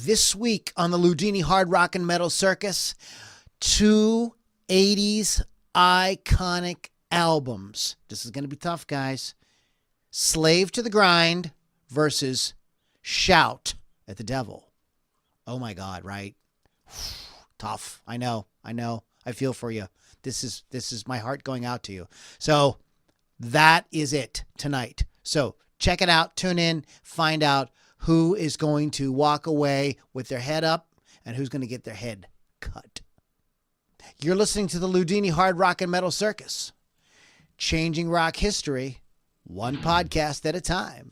This week on the Loudini Hard Rock and Metal Circus, 2 80s iconic albums. This is going to be tough, guys. Slave to the Grind versus Shout at the Devil. Oh my God, right? Tough. I know. I feel for you. This is my heart going out to you. So that is it tonight. So check it out. Tune in. Find out who is going to walk away with their head up and who's going to get their head cut. You're listening to the Loudini Hard Rock and Metal Circus. Changing rock history, one podcast at a time.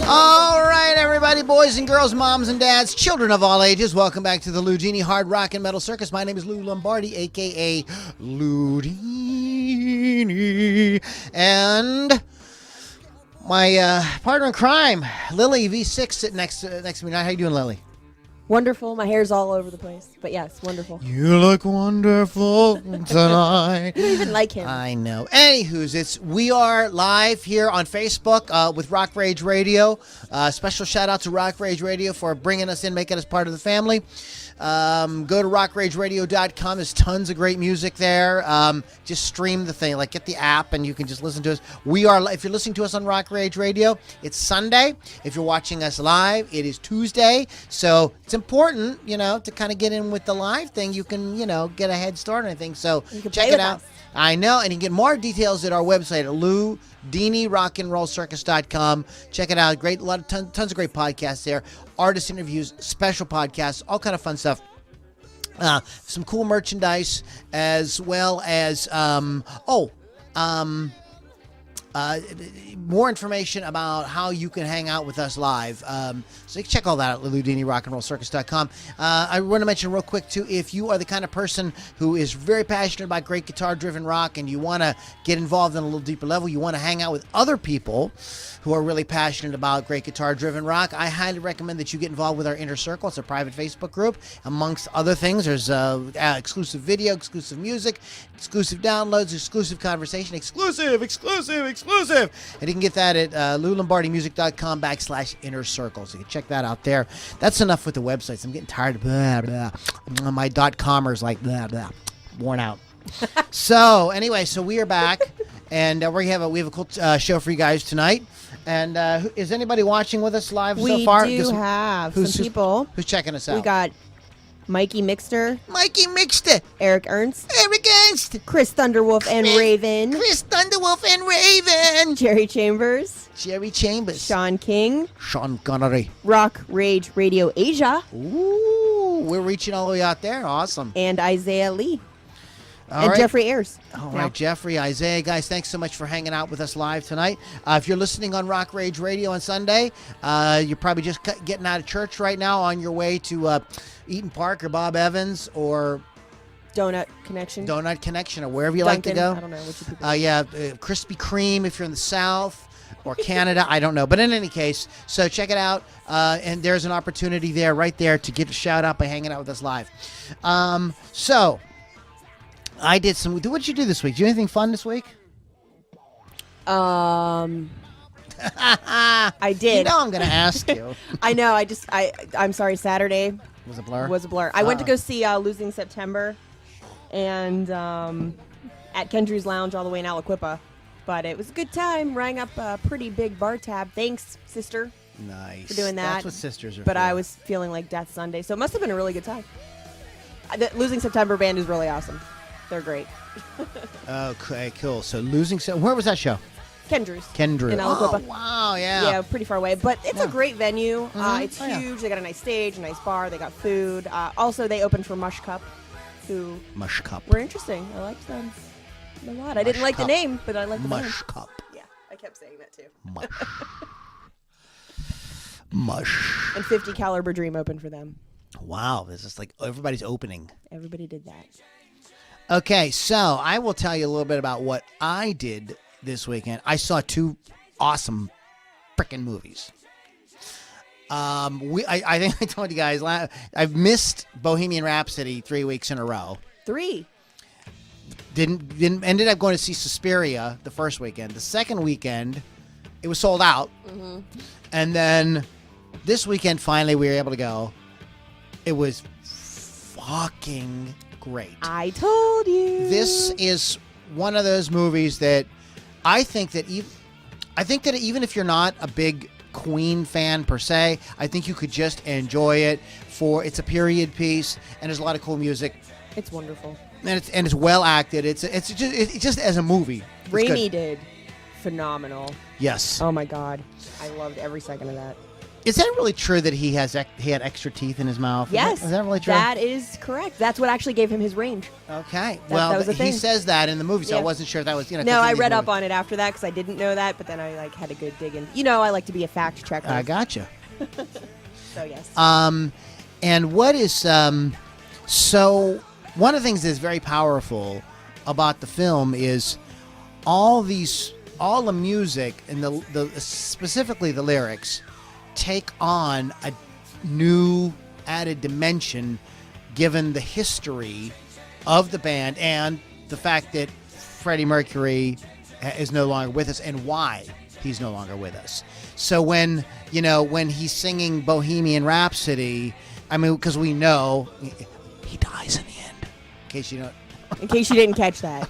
All right, everybody, boys and girls, moms and dads, children of all ages, welcome back to the Loudini Hard Rock and Metal Circus. My name is Lou Lombardi, a.k.a. Loudini, and my partner in crime, Lily V6, sitting next to me. How you doing, Lily? Wonderful. My hair's all over the place. But yes, wonderful. You look wonderful tonight. You don't even like him. I know. Anywho's, we are live here on Facebook with Rock Rage Radio. Special shout out to Rock Rage Radio for bringing us in, making us part of the family. Go to rockrageradio.com. There's tons of great music there. Just stream the thing, like get the app and you can just listen to us. If you're listening to us on Rock Rage Radio, it's Sunday. If you're watching us live, it is Tuesday. So it's important, to kind of get in with the live thing. You can, get a head start on anything. So check it out. I know, and you can get more details at our website at LoudiniRockandRollCircus.com. Check it out. Tons of great podcasts there. Artist interviews, special podcasts, all kind of fun stuff. Some cool merchandise, as well as more information about how you can hang out with us live. So you can check all that out at LoudiniRockandRollCircus.com. I want to mention real quick, too, if you are the kind of person who is very passionate about great guitar-driven rock and you want to get involved on a little deeper level, you want to hang out with other people who are really passionate about great guitar-driven rock, I highly recommend that you get involved with our Inner Circle. It's a private Facebook group. Amongst other things, there's exclusive video, exclusive music, exclusive downloads, exclusive conversation, exclusive. And you can get that at LouLombardiMusic.com/Inner Circle. So you can check that out there. That's enough with the websites. I'm getting tired of blah, blah. My .comers like blah, blah, worn out. So anyway, we are back, and we have a cool show for you guys tonight. And is anybody watching with us live so far? We do have some people. Who's checking us out? We got Mikey Mixter, Eric Ernst, Chris Thunderwolf and Raven, Jerry Chambers, Sean King, Sean Connery, Rock Rage Radio Asia. Ooh, we're reaching all the way out there. Awesome. And Isaiah Lee. All right. Jeffrey Ayers. All right, Jeffrey, Isaiah, guys, thanks so much for hanging out with us live tonight. If you're listening on Rock Rage Radio on Sunday, you're probably just getting out of church right now on your way to Eaton Park or Bob Evans or Donut Connection, or wherever you Dunkin', like to go. I don't know what you people Krispy Kreme if you're in the South or Canada. I don't know. But in any case, so check it out. And there's an opportunity there, right there, to get a shout out by hanging out with us live. So I did some. What did you do this week? Did you do anything fun this week? I did. I'm going to ask you. I know. I'm sorry. Saturday was a blur. I went to go see Losing September, and at Kendry's Lounge all the way in Aliquippa, but it was a good time. Rang up a pretty big bar tab. Thanks, sister. Nice. For doing that. That's what sisters are. But for. I was feeling like Death Sunday, so it must have been a really good time. The Losing September band is really awesome. They're great. Okay, cool. So where was that show? Kendry's. In Aliquippa. Oh, wow, yeah. Yeah, pretty far away. But it's a great venue. Mm-hmm. It's huge. They got a nice stage, a nice bar. They got food. Also, they opened for Mush Cup, who were interesting. I liked them a lot. I didn't like the name, but I liked the Mush Cup. Yeah, I kept saying that too. Mush. And 50 Caliber Dream opened for them. Wow, this is like everybody's opening. Everybody did that. Okay, so I will tell you a little bit about what I did this weekend. I saw 2 awesome freaking movies. I think I told you guys I've missed Bohemian Rhapsody 3 weeks in a row. 3. Didn't ended up going to see Suspiria the first weekend. The second weekend, it was sold out. Mm-hmm. And then this weekend, finally, we were able to go. It was fucking great. I told you. This is one of those movies that I think that even if you're not a big Queen fan per se, I think you could just enjoy it. It's a period piece, and there's a lot of cool music. It's wonderful. And it's well acted. It's just as a movie. Raimi did phenomenal. Yes. Oh my God, I loved every second of that. Is that really true that he had extra teeth in his mouth? Yes. Is that really true? That is correct. That's what actually gave him his range. Okay. That was the he thing. says that in the movie, so I Yeah. wasn't sure if that was No, I read up on it after that because I didn't know that, but then I had a good dig in. I like to be a fact checker. I gotcha. So yes. And what is so one of the things that's very powerful about the film is all the music and the specifically the lyrics take on a new added dimension given the history of the band and the fact that Freddie Mercury is no longer with us and why he's no longer with us. So when he's singing Bohemian Rhapsody, I mean, because we know he dies in the end. In case you don't. In case you didn't catch that.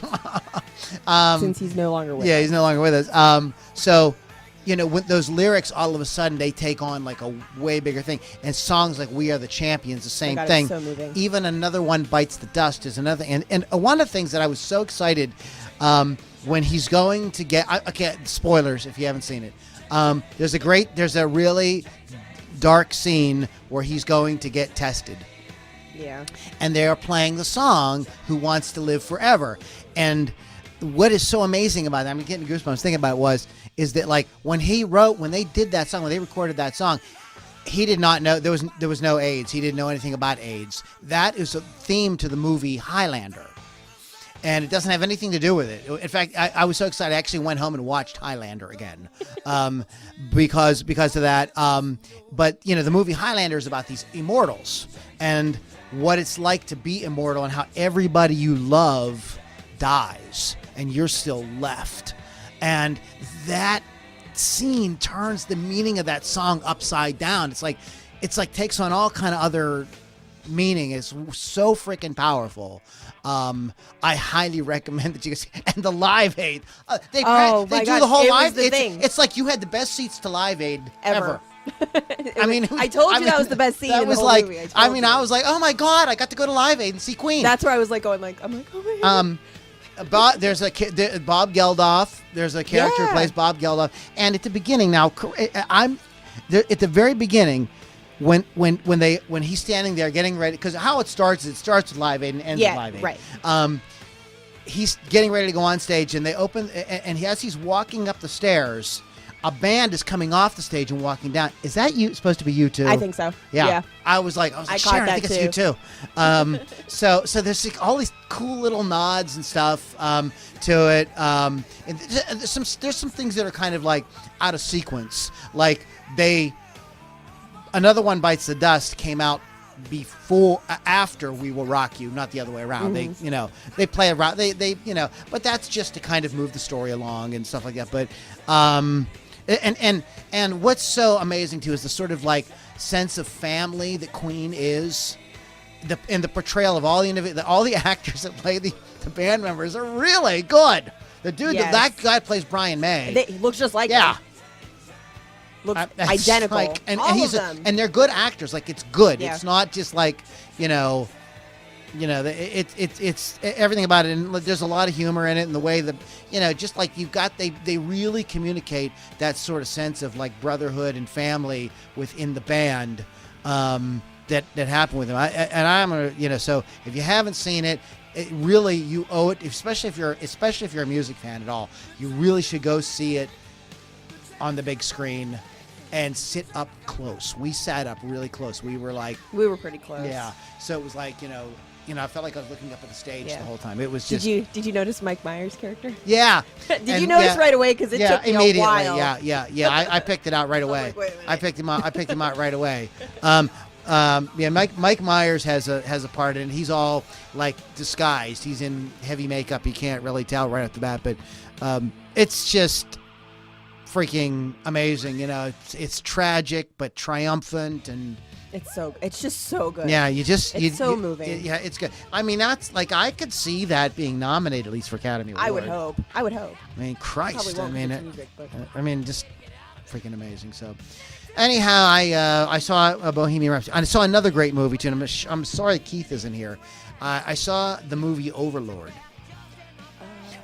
Since he's no longer with us. Yeah, he's no longer with us. So, with those lyrics, all of a sudden they take on like a way bigger thing. And songs like "We Are the Champions," the same God, thing. it's so moving. Even Another One Bites the Dust is another. And one of the things that I was so excited when he's going to get. Okay, spoilers if you haven't seen it. There's a really dark scene where he's going to get tested. Yeah. And they are playing the song "Who Wants to Live Forever." And what is so amazing about that, I'm getting goosebumps thinking about it, is that like when they did that song, when they recorded that song, he did not know there was no AIDS. He didn't know anything about AIDS. That is a theme to the movie Highlander. And it doesn't have anything to do with it. In fact, I was so excited. I actually went home and watched Highlander again because of that. But, the movie Highlander is about these immortals and what it's like to be immortal and how everybody you love dies and you're still left. And that scene turns the meaning of that song upside down. It's like takes on all kind of other meaning. It's so freaking powerful. I highly recommend that you guys see. And the Live Aid. They do the whole Live Aid. It's like you had the best seats to Live Aid ever. I told you that was the best scene in the whole movie. I was like, oh my God, I got to go to Live Aid and see Queen. That's where I was like, oh my God. There's Bob Geldof. There's a character who plays Bob Geldof. And at the beginning, now I'm there at the very beginning. When he's standing there getting ready, because how it starts with Live Aid and ends with Live Aid. Right. He's getting ready to go on stage, and they open, and as he's walking up the stairs, a band is coming off the stage and walking down. Is that supposed to be you too? I think so. Yeah. I was like, Sharon, I think it's you too. So there's like all these cool little nods and stuff to it. And there's some things that are kind of like out of sequence, like Another One Bites the Dust came out after We Will Rock You, not the other way around. Mm-hmm. They play around, but that's just to kind of move the story along and stuff like that. But and what's so amazing too is the sort of like sense of family that Queen is, and the portrayal of all the actors that play the band members are really good. The dude, that guy plays Brian May. He looks just like him. Looks identical. All of them. And they're good actors. Like, it's good. Yeah. It's not just like, it's everything about it. And there's a lot of humor in it, and the way that, just like they really communicate that sort of sense of like brotherhood and family within the band that happened with them. I'm gonna, so if you haven't seen it, really you owe it, especially if you're a music fan at all. You really should go see it on the big screen and sit up close. We sat up really close. We were pretty close. Yeah. So it was like, I felt like I was looking up at the stage Yeah. the whole time. It was just. Did you notice Mike Myers' character? Yeah. Did you notice right away? Because it took me immediately. a while. Yeah. I picked it out right away. like, wait a minute. I picked him out right away. Mike Myers has a part in it. He's all like disguised. He's in heavy makeup. You can't really tell right off the bat, but it's just freaking amazing. It's tragic but triumphant, and It's just so good. yeah, it's so moving. Yeah, it's good. I mean, that's like I could see that being nominated at least for Academy Award. I would hope. I mean, Christ. Probably won't I mean, because it's music, but- just freaking amazing. So, anyhow, I saw a Bohemian Rhapsody. I saw another great movie too. And I'm sorry Keith isn't here. I saw the movie Overlord,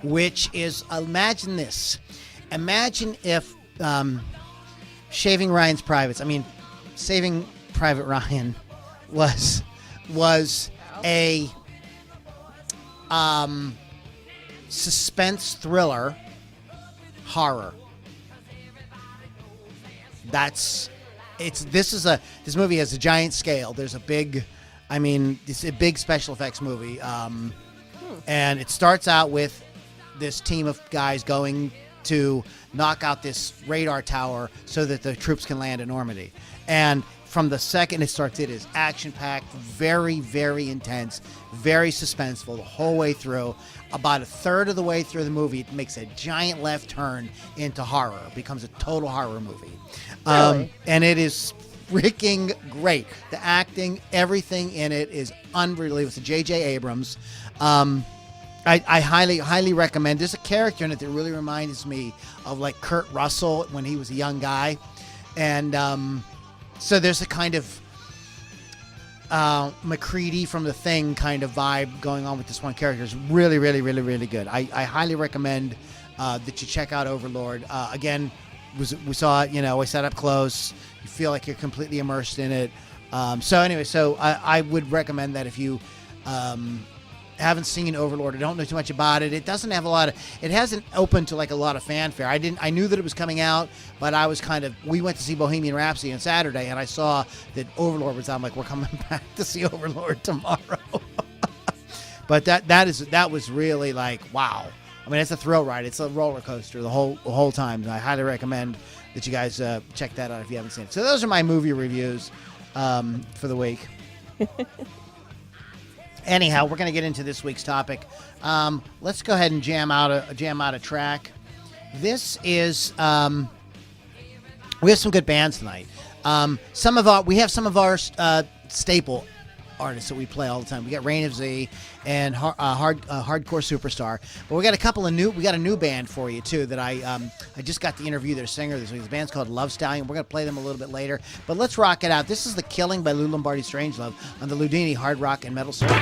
which is imagine this. Imagine if Saving Private Ryan was a suspense thriller horror. This movie has a giant scale. There's it's a big special effects movie. And it starts out with this team of guys going to knock out this radar tower so that the troops can land in Normandy. And from the second it starts, it is action-packed, very, very intense, very suspenseful the whole way through. About a third of the way through the movie, it makes a giant left turn into horror. It becomes a total horror movie. Really? And it is freaking great. The acting, everything in it is unbelievable. It's a J.J. Abrams. I highly recommend. There's a character in it that really reminds me of like Kurt Russell when he was a young guy. And so there's a kind of McCready from The Thing kind of vibe going on with this one character. It's really, really, really, really good. I highly recommend that you check out Overlord. Again, we saw it, we sat up close. You feel like you're completely immersed in it. So I would recommend that if you haven't seen Overlord or don't know too much about it. It doesn't have it hasn't opened to like a lot of fanfare. I knew that it was coming out, but we went to see Bohemian Rhapsody on Saturday and I saw that Overlord was out. I'm like, we're coming back to see Overlord tomorrow. But that was really like, wow. I mean, it's a thrill ride. It's a roller coaster the whole time. I highly recommend that you guys check that out if you haven't seen it. So those are my movie reviews for the week. Anyhow, we're going to get into this week's topic. Let's go ahead and jam out a track. This is we have some good bands tonight. We have some of our staple artists that we play all the time. We got Reign of Z and Hardcore Superstar. But we got a new band for you too that I just got to interview their singer this week. The band's called Love Stallion. We're gonna play them a little bit later. But let's rock it out. This is The Killing by Lou Lombardi Strangelove on the Loudini Hard Rock and Metal Circus.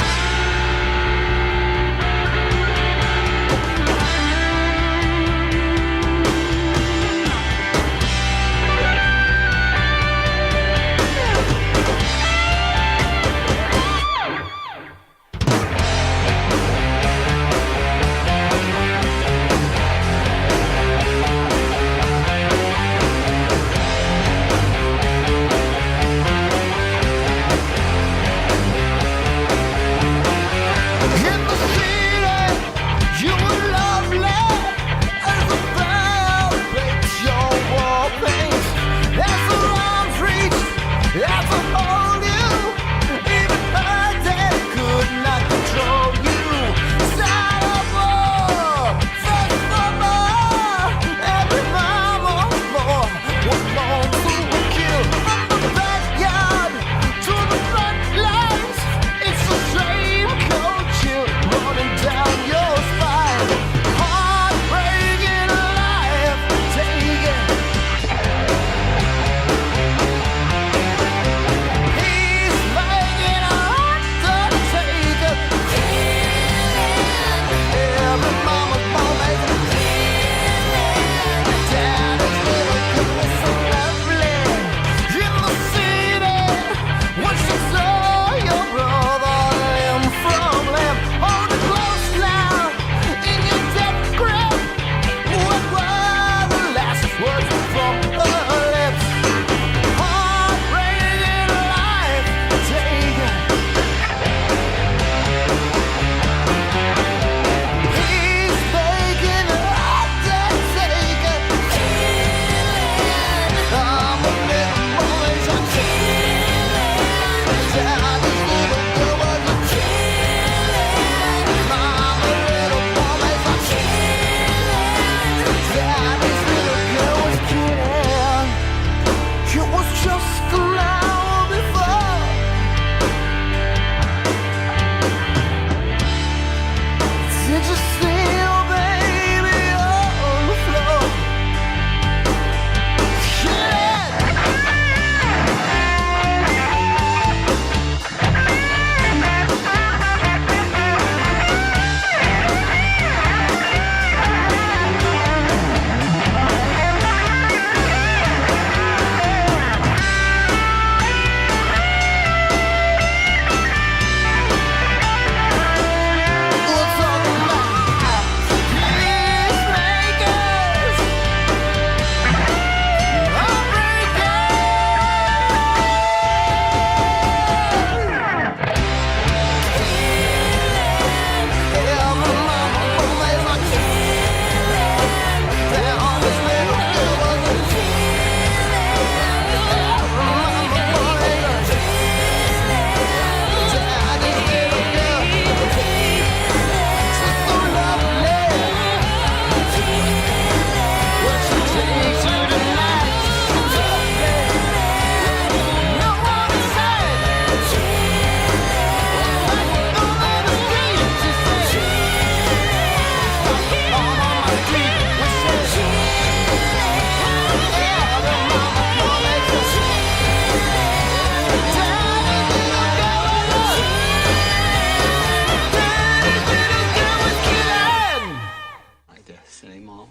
Mom?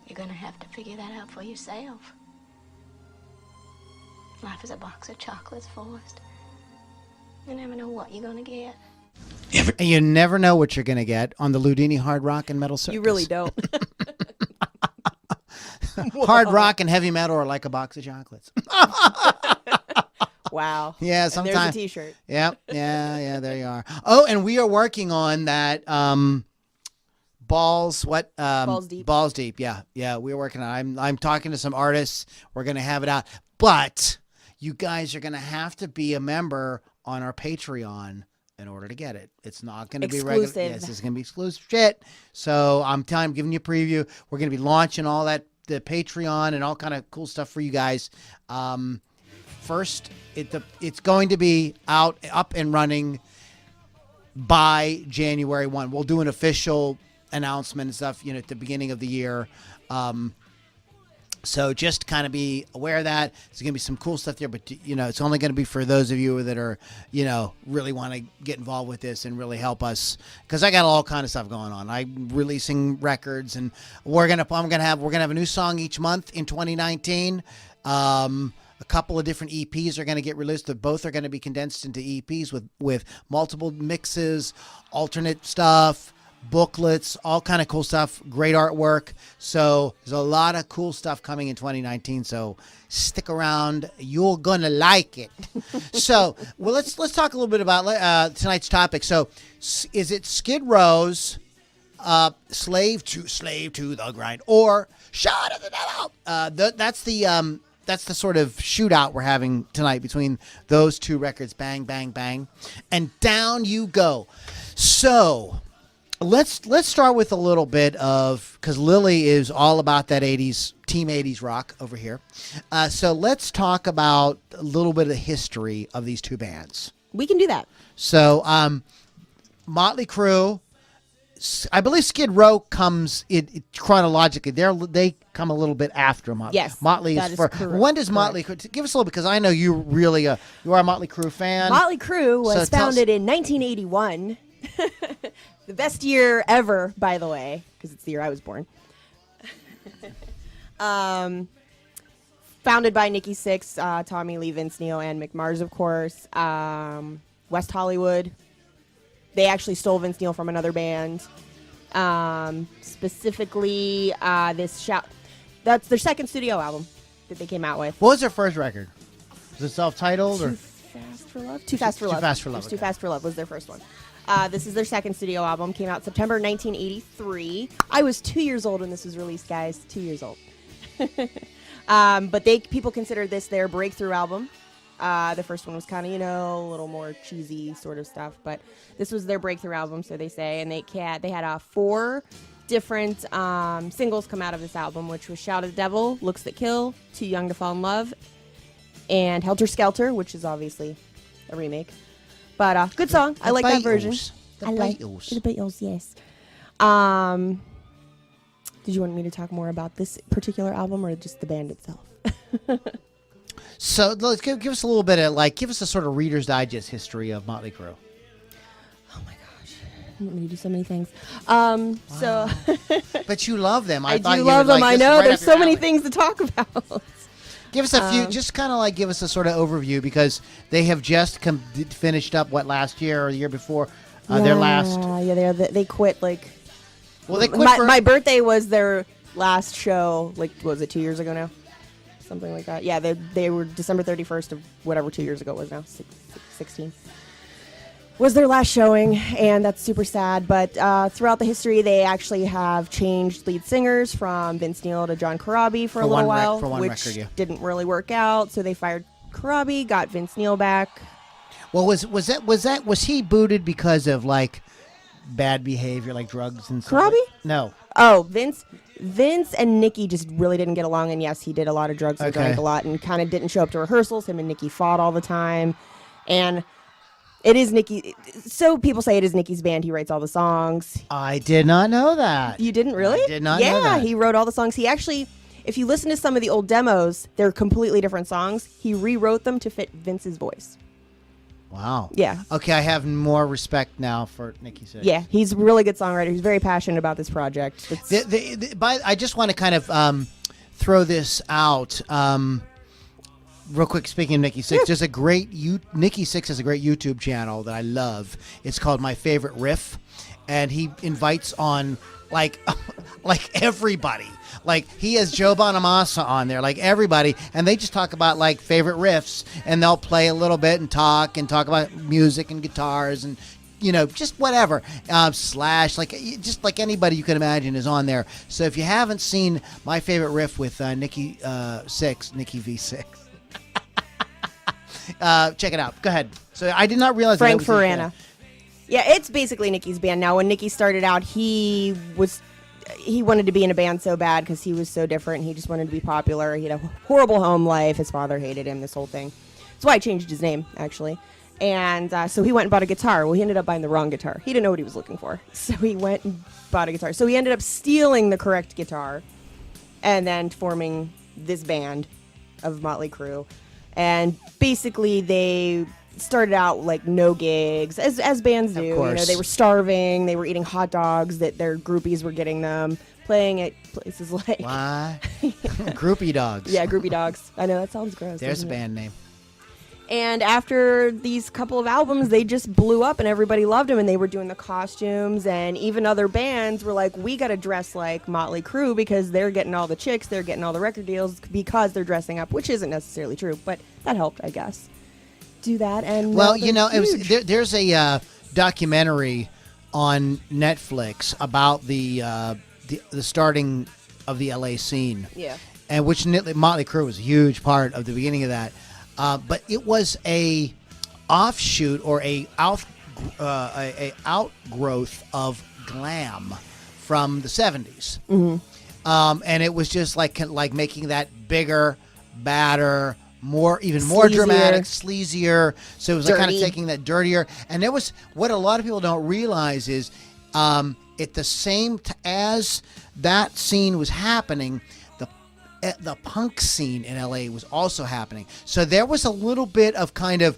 You're gonna have to figure that out for yourself. Life is a box of chocolates, Forrest. You never know what you're gonna get. And you never know what you're going to get on the Loudini Hard Rock and Metal Circus. You really don't. Hard rock and heavy metal are like a box of chocolates. Wow. Yeah, And sometimes. there's a T-shirt. Yep. Yeah, there you are. Oh, and we are working on that Balls Deep. Balls Deep. Yeah, we're working on it. I'm talking to some artists. We're going to have it out. But you guys are going to have to be a member on our Patreon in order to get it. It's not going to be regular. Exclusive. Yes, it's going to be exclusive shit. So I'm giving you a preview. We're going to be launching all that, the Patreon and all kind of cool stuff for you guys. First, it's going to be up and running by January 1. We'll do an official announcement and stuff, at the beginning of the year. So just kind of be aware of that. There's going to be some cool stuff there, but it's only going to be for those of you that are, really want to get involved with this and really help us, because I got all kind of stuff going on. I'm releasing records, and we're gonna have a new song each month in 2019. A couple of different EPs are going to get released. Both are going to be condensed into EPs with multiple mixes, alternate stuff, booklets, all kind of cool stuff, great artwork. So there's a lot of cool stuff coming in 2019. So stick around. You're going to like it. So, well, let's talk a little bit about tonight's topic. So is it Skid Row's Slave to the Grind or Shot of the Devil? That's the sort of shootout we're having tonight between those two records. Bang, bang, bang. And down you go. So let's start with a little bit of, because Lily is all about that 80s, Team 80s rock over here. So let's talk about a little bit of the history of these two bands. We can do that. So Motley Crue, I believe Skid Row comes chronologically. They come a little bit after Motley. Yes, Motley that is is first. correct. When does Motley Crue? Give us a little, because I know you really you are a Motley Crue fan. Motley Crue was So tell us- founded in 1981. The best year ever, by the way, because it's the year I was born. Founded by Nikki Sixx, Tommy Lee, Vince Neil, and Mick Mars, of course. West Hollywood. They actually stole Vince Neil from another band. Specifically, that's their second studio album that they came out with. What was their first record? Was it self-titled or? Too Fast for Love. Too Fast for Love. Too Fast for Love. It was Too Fast for Love was their first one. This is their second studio album. Came out September 1983. I was 2 years old when this was released, guys. 2 years old. But people consider this their breakthrough album. The first one was kind of, a little more cheesy sort of stuff, but this was their breakthrough album, so they say. And they had 4 different singles come out of this album, which was Shout of the Devil, Looks That Kill, Too Young to Fall in Love, and Helter Skelter, which is obviously a remake. But good song. I like that version. The I like Beatles. the Beatles, yes. Did you want me to talk more about this particular album or just the band itself? So let's give us a little bit of give us a sort of Reader's Digest history of Motley Crue. Oh my gosh, you want me to do so many things. So But you love them. I thought do you love would them. I this know right there's up your so many alley. things to talk about. Give us a few, just kind of give us a sort of overview, because they have just finished up last year or the year before their last. Yeah, they quit Well, they quit my birthday was their last show. Was it 2 years ago now? Something like that. Yeah, they were December 31st of whatever 2 years ago it was now. 16 was their last showing, and that's super sad. But throughout the history, they actually have changed lead singers from Vince Neil to John Corabi for a little while, which didn't really work out. So they fired Corabi, got Vince Neil back. Well, was he booted because of bad behavior, like drugs and stuff? Corabi? No. Oh, Vince and Nikki just really didn't get along, and yes, he did a lot of drugs and drank a lot, and kind of didn't show up to rehearsals. Him and Nikki fought all the time, and it is Nikki. So people say it is Nikki's band. He writes all the songs. I did not know that. You didn't really? I did not know that. Yeah, he wrote all the songs. He actually, if you listen to some of the old demos, they're completely different songs. He rewrote them to fit Vince's voice. Wow. Yeah. Okay, I have more respect now for Nikki Sixx. Yeah, he's a really good songwriter. He's very passionate about this project. I just want to kind of throw this out. Real quick, speaking of Nikki Sixx, there's a great Nikki Sixx has a great YouTube channel that I love. It's called My Favorite Riff, and he invites on like everybody. Like he has Joe Bonamassa on there, like everybody, and they just talk about like favorite riffs, and they'll play a little bit and talk about music and guitars and just whatever. Slash, like just like anybody you can imagine is on there. So if you haven't seen My Favorite Riff with Nikki V6, check it out. Go ahead. So I did not realize Frank that was Farana. Yeah, it's basically Nikki's band now. When Nikki started out, he wanted to be in a band so bad because he was so different. He just wanted to be popular. He had a horrible home life. His father hated him, this whole thing. That's why I changed his name, actually. And so he went and bought a guitar. Well, he ended up buying the wrong guitar. He didn't know what he was looking for. So he went and bought a guitar. So he ended up stealing the correct guitar and then forming this band of Motley Crue. And basically they started out like no gigs, as bands do. Of course. They were starving. They were eating hot dogs that their groupies were getting them, playing at places like... Why? Groupie dogs. Yeah, groupie dogs. I know, that sounds gross. There's a doesn't it? band name. And after these couple of albums, they just blew up and everybody loved them, and they were doing the costumes, and even other bands were like, we got to dress like Motley Crue because they're getting all the chicks, they're getting all the record deals because they're dressing up, which isn't necessarily true, but that helped, I guess. Do that, and well, it was there's a documentary on Netflix about the starting of the LA scene. Yeah. And which Motley Crue was a huge part of the beginning of that. But it was a offshoot or a outgrowth of glam from the 70s. Mm-hmm. And it was just like making that bigger, badder, even more dramatic, sleazier. So it was like kind of taking that dirtier. And there was what a lot of people don't realize is at the same as that scene was happening, the punk scene in LA was also happening. So there was a little bit of kind of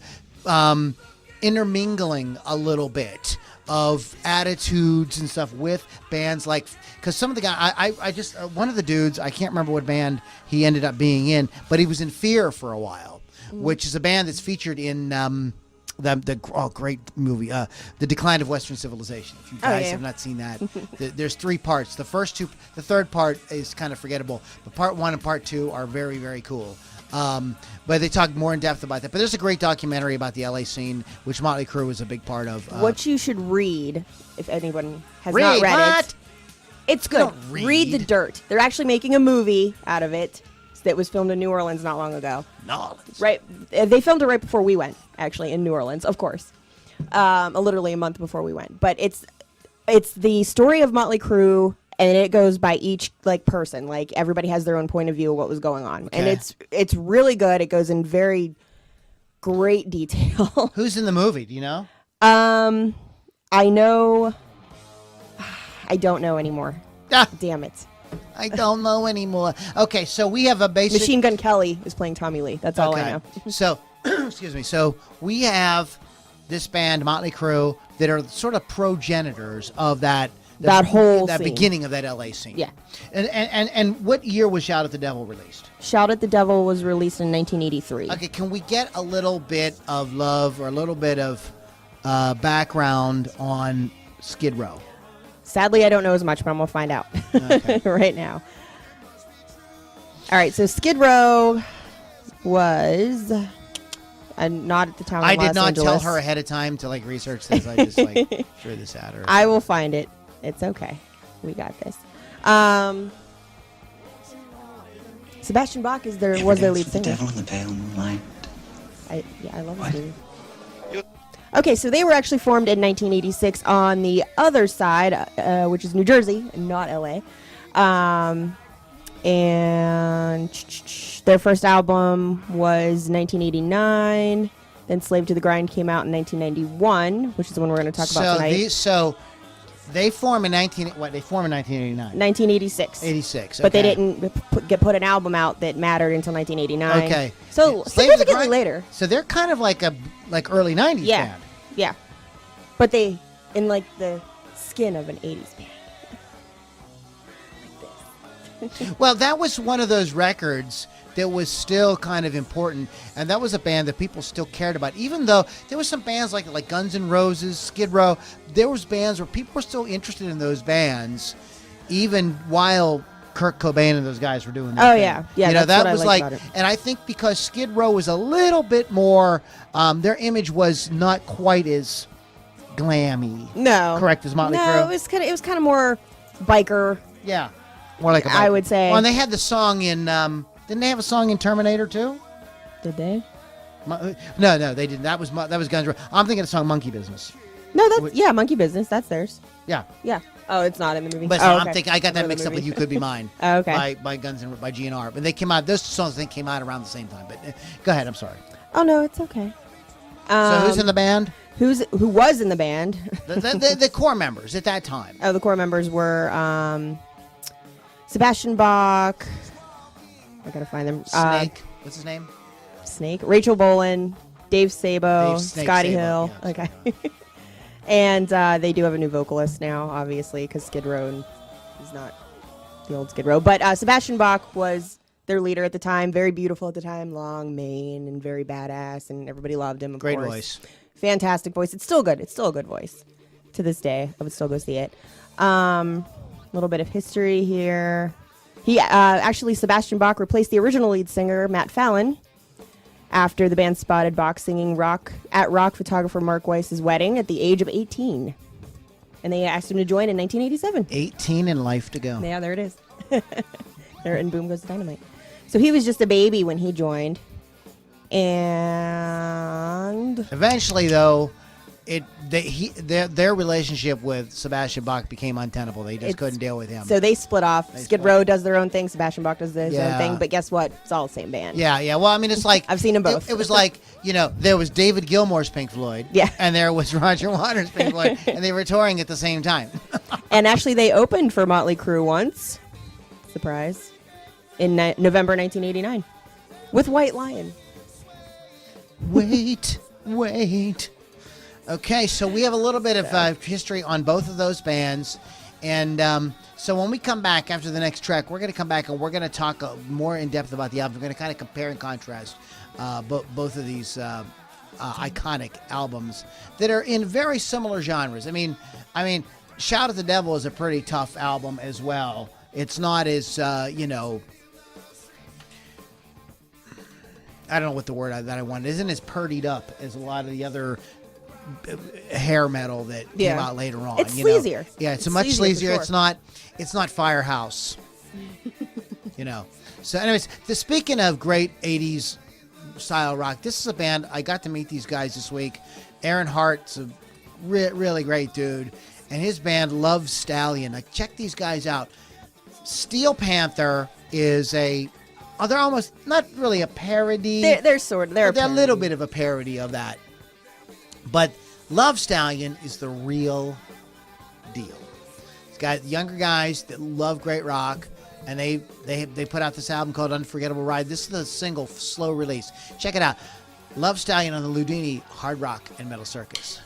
intermingling a little bit of attitudes and stuff with bands like, because some of the guys, I just, one of the dudes, I can't remember what band he ended up being in, but he was in Fear for a while, which is a band that's featured in the great movie, The Decline of Western Civilization. If you guys have not seen that, there's 3 parts. The third part is kind of forgettable, but part 1 and part 2 are very, very cool. But they talk more in depth about that. But there's a great documentary about the LA scene, which Motley Crue was a big part of. What you should read, if anyone has not read it, it's good. Read the dirt. They're actually making a movie out of it that was filmed in New Orleans not long ago. Right, they filmed it right before we went, actually, in New Orleans, of course, literally a month before we went. But it's the story of Motley Crue, and it goes by each person. Like everybody has their own point of view of what was going on, and it's really good. It goes in very great detail. Who's in the movie? Do you know? I know. I don't know anymore. Damn it. I don't know anymore. Okay, so we have a basic... Machine Gun Kelly is playing Tommy Lee. That's all I know. So, excuse me. So we have this band, Motley Crue, that are sort of progenitors of that whole that scene. Beginning of that LA scene. Yeah. And what year was Shout at the Devil released? Shout at the Devil was released in 1983. Okay, can we get a little bit of love or a little bit of background on Skid Row? Sadly, I don't know as much, but I'm going to find out right now. All right, so Skid Row was not at the time of I Los did not Angeles. tell her ahead of time to research this. I just threw this at her. I will find it. It's okay. We got this. Sebastian Bach was their lead singer. The devil in the pale moonlight. I love this movie. Okay, so they were actually formed in 1986 on the other side, which is New Jersey, not LA. And their first album was 1989. Then Slave to the Grind came out in 1991, which is the one we're going to talk about tonight. They formed in 1989. 1986. 86. But they okay. didn't put an album out that mattered until 1989. Okay. So Slave to the significantly Grind- later. So they're kind of like early 90s Yeah. band. Yeah. But they in like the skin of an 80s band. Well, that was one of those records that was still kind of important, and that was a band that people still cared about. Even though there was some bands like Guns N' Roses, Skid Row, there was bands where people were still interested in those bands, even while Kurt Cobain and those guys were doing their thing. Yeah, you know, that's that what I was liked like, about it. and I think because Skid Row was a little bit more, their image was not quite as glammy. No. Correct as Motley Crue. No, it was kind of more biker. Yeah. More like a I biker. would say. Well, and they had the song in. Didn't they have a song in Terminator too? Did they? No, they didn't. That was Guns N' Roses. I'm thinking of the song Monkey Business. No, that's Monkey Business. That's theirs. Yeah, Yeah. Oh, it's not in the movie. but oh, I'm thinking I got that Another mixed up with movie. "You Could Be Mine." Oh, okay. By Guns N' by GNR, but they came out. Those songs I think came out around the same time. But go ahead. I'm sorry. Oh no, it's okay. So who's in the band? Who was in the band? The core members at that time. Oh, the core members were Sebastian Bach. I gotta find them. Snake. What's his name? Snake. Rachel Bolin, Dave Sabo, Dave Snake Scotty Sabo, Hill. yeah. Okay. And they do have a new vocalist now, obviously, because Skid Row is not the old Skid Row. But Sebastian Bach was their leader at the time. Very beautiful at the time. Long mane and very badass. And everybody loved him, of Great course. voice. Fantastic voice. It's still good. It's still a good voice to this day. I would still go see it. A little bit of history here. Actually, Sebastian Bach replaced the original lead singer, Matt Fallon, after the band spotted Bach singing rock photographer Mark Weiss's wedding at the age of 18. And they asked him to join in 1987. 18 and life to go. Yeah, there it is. There, and boom goes the dynamite. So he was just a baby when he joined. And Eventually, though, their relationship with Sebastian Bach became untenable. They just couldn't deal with him. so they split off. They Skid split. Row does their own thing. Sebastian Bach does his Yeah. own thing. But guess what? It's all the same band. Yeah. Well, I mean, it's like I've seen them both. It was like, there was David Gilmour's Pink Floyd. Yeah. And there was Roger Waters' Pink Floyd, and they were touring at the same time. And actually, they opened for Motley Crue once. Surprise. In November 1989. With White Lion. Wait. Okay, so we have a little bit of history on both of those bands. And so when we come back after the next track, we're going to come back and we're going to talk more in depth about the album. We're going to kind of compare and contrast both of these iconic albums that are in very similar genres. I mean, Shout at the Devil is a pretty tough album as well. It's not as, I don't know what the word that I wanted. It isn't as purdied up as a lot of the other hair metal that came out later on. It's sleazier. Yeah, it's It's much sleazier for sleazier. sure. It's not Firehouse. So anyways, speaking of great 80s style rock, this is a band, I got to meet these guys this week. Aaron Hart's a really great dude, and his band Love Stallion. Like, check these guys out. Steel Panther is they're almost not really a parody. They're They're a little bit of a parody of that. But Love Stallion is the real deal. It's got younger guys that love great rock, and they put out this album called Unforgettable Ride. This is the single, slow release. Check it out. Love Stallion on the Loudini Hard Rock and Metal Circus.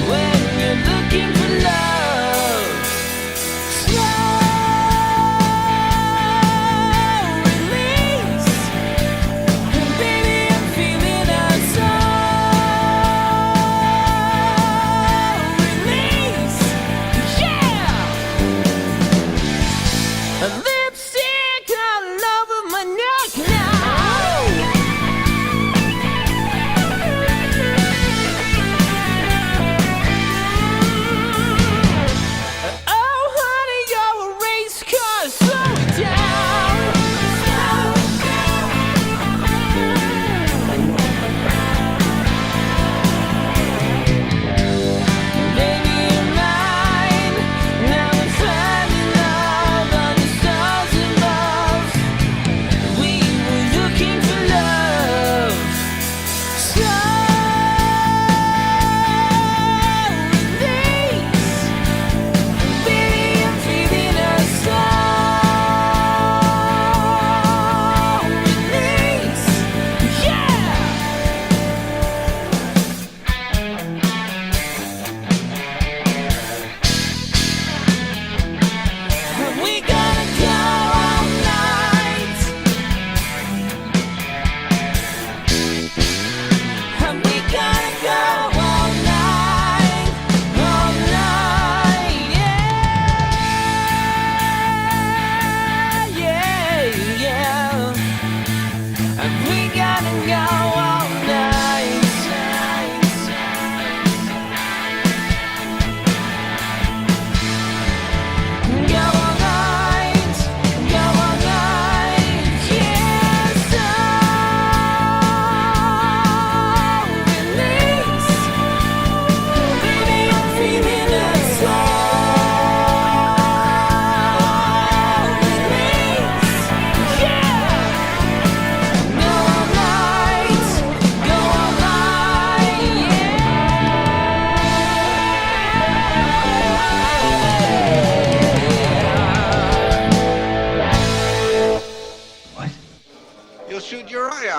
When you're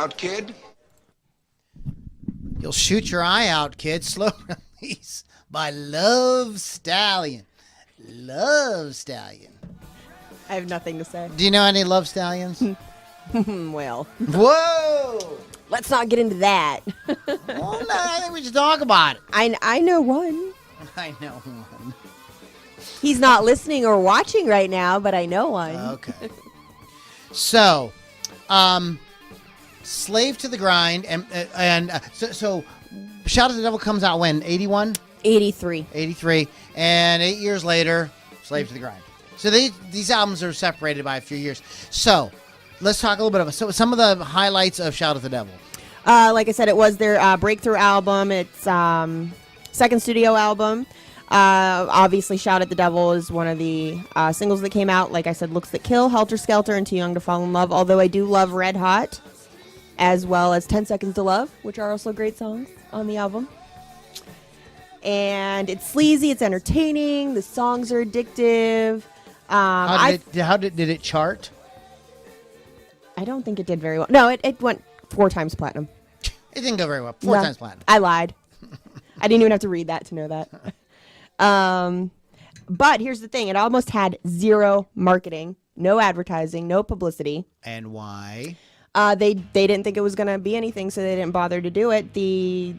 out, kid. You'll shoot your eye out, kid. Slow release by Love Stallion. Love Stallion. I have nothing to say. Do you know any Love Stallions? Well, Whoa! let's not get into that. Well, no, I think we should talk about it. I know one. I know one. He's not listening or watching right now, but I know one. Okay. So, Slave to the Grind, so Shout at the Devil comes out when? 81? 83. 83. And 8 years later, Slave to the Grind. So these albums are separated by a few years. So, let's talk a little bit about some of the highlights of Shout at the Devil. Like I said, it was their breakthrough album. It's second studio album. Obviously, Shout at the Devil is one of the singles that came out. Like I said, Looks That Kill, Helter Skelter, and Too Young to Fall in Love. Although I do love Red Hot, as well as 10 Seconds to Love, which are also great songs on the album. And it's sleazy, it's entertaining, the songs are addictive. How did it chart? I don't think it did very well. No, it went 4 times platinum. It didn't go very well. 4 times platinum. I lied. I didn't even have to read that to know that. But here's the thing. It almost had 0 marketing, no advertising, no publicity. And why? They didn't think it was going to be anything, so they didn't bother to do it. The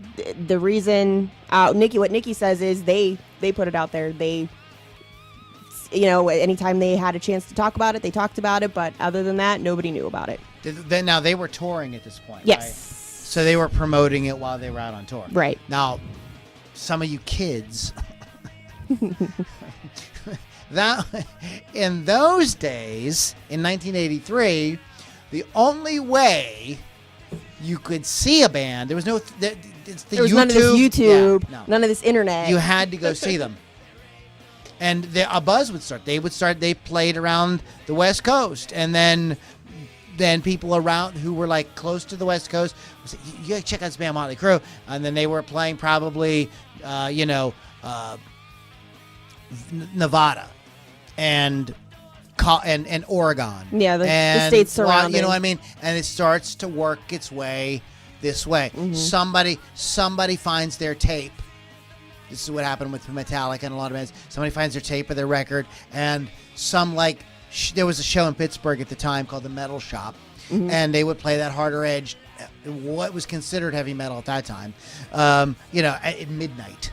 reason, what Nikki says is they put it out there. They, anytime they had a chance to talk about it, they talked about it. But other than that, nobody knew about it. Now, they were touring at this point, yes. Right? So they were promoting it while they were out on tour. Right. Now, some of you kids, that in those days, in 1983, the only way you could see a band, there was no, there was none of this YouTube, yeah, no. None of this internet. You had to go see them. And a buzz would start. They played around the West Coast. And then people around who were like close to the West Coast would say, you gotta check out this band Motley Crue. And then they were playing probably, Nevada and Oregon. Yeah, the states surrounding. You know what I mean? And it starts to work its way this way. Mm-hmm. Somebody finds their tape. This is what happened with Metallica and a lot of bands. Somebody finds their tape of their record, and there was a show in Pittsburgh at the time called the Metal Shop, mm-hmm. and they would play that harder edge, what was considered heavy metal at that time, at midnight.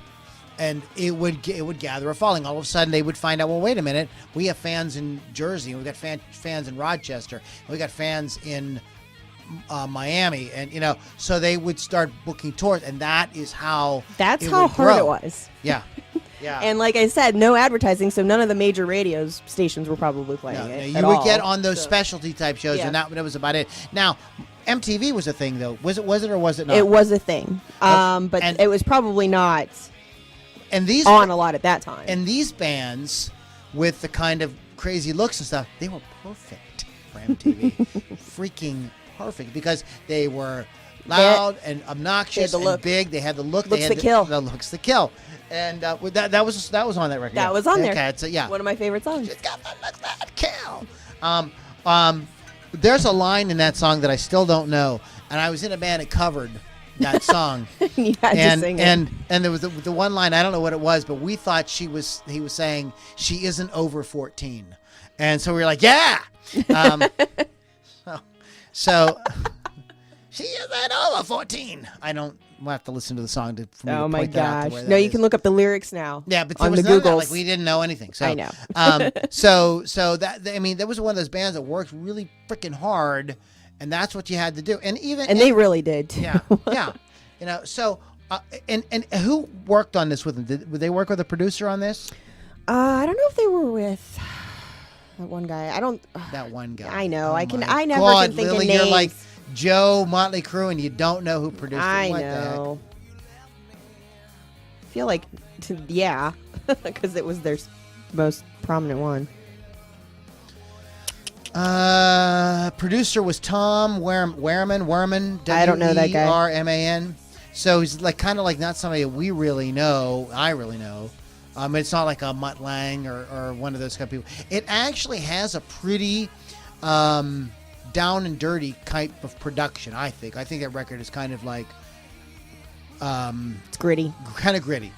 And it would gather a following. All of a sudden, they would find out, well, wait a minute, we have fans in Jersey, and we got fans in Rochester, and we got fans in Miami, and so they would start booking tours, and that's how hard it was. Yeah. Yeah. And like I said, no advertising, so none of the major radio stations were probably playing it. You would get on those specialty type shows, and that was about it. Now, MTV was a thing, though. Was it or was it not? It was a thing, but it was probably not. And these on a lot at that time. And these bands with the kind of crazy looks and stuff, they were perfect for MTV. Freaking perfect, because they were loud and obnoxious and big. They had the look. Looks that kill. The looks that kill. And that was on that record. That was on there. Okay, one of my favorite songs. She's got the looks that kill. There's a line in that song that I still don't know, and I was in a band that covered that song. You had to sing it. And there was the one line, I don't know what it was, but we thought he was saying she isn't over 14, and so we were like, yeah. So she isn't over 14. We'll have to listen to the song to. Oh my gosh! No, you can look up the lyrics now. Yeah, but on there was the none of Googles. that. Like, we didn't know anything. So I know. So that was one of those bands that worked really freaking hard, and that's what you had to do. And they really did. Too. Yeah. So and who worked on this with them? Did they work with a producer on this? I don't know if they were with that one guy. That one guy. I know. Oh I never God, can think Lily, of names. You're like Joe Motley Crue, and you don't know who produced it. I What know. I feel like, yeah, because it was their most prominent one. Producer was Tom Werman. I don't know that guy. WERMAN. So he's kind of not somebody that we really know. I really know. It's not like a Mutt Lang or one of those kind of people. It actually has a pretty down and dirty type of production. I think that record is kind of like It's gritty. kind of gritty.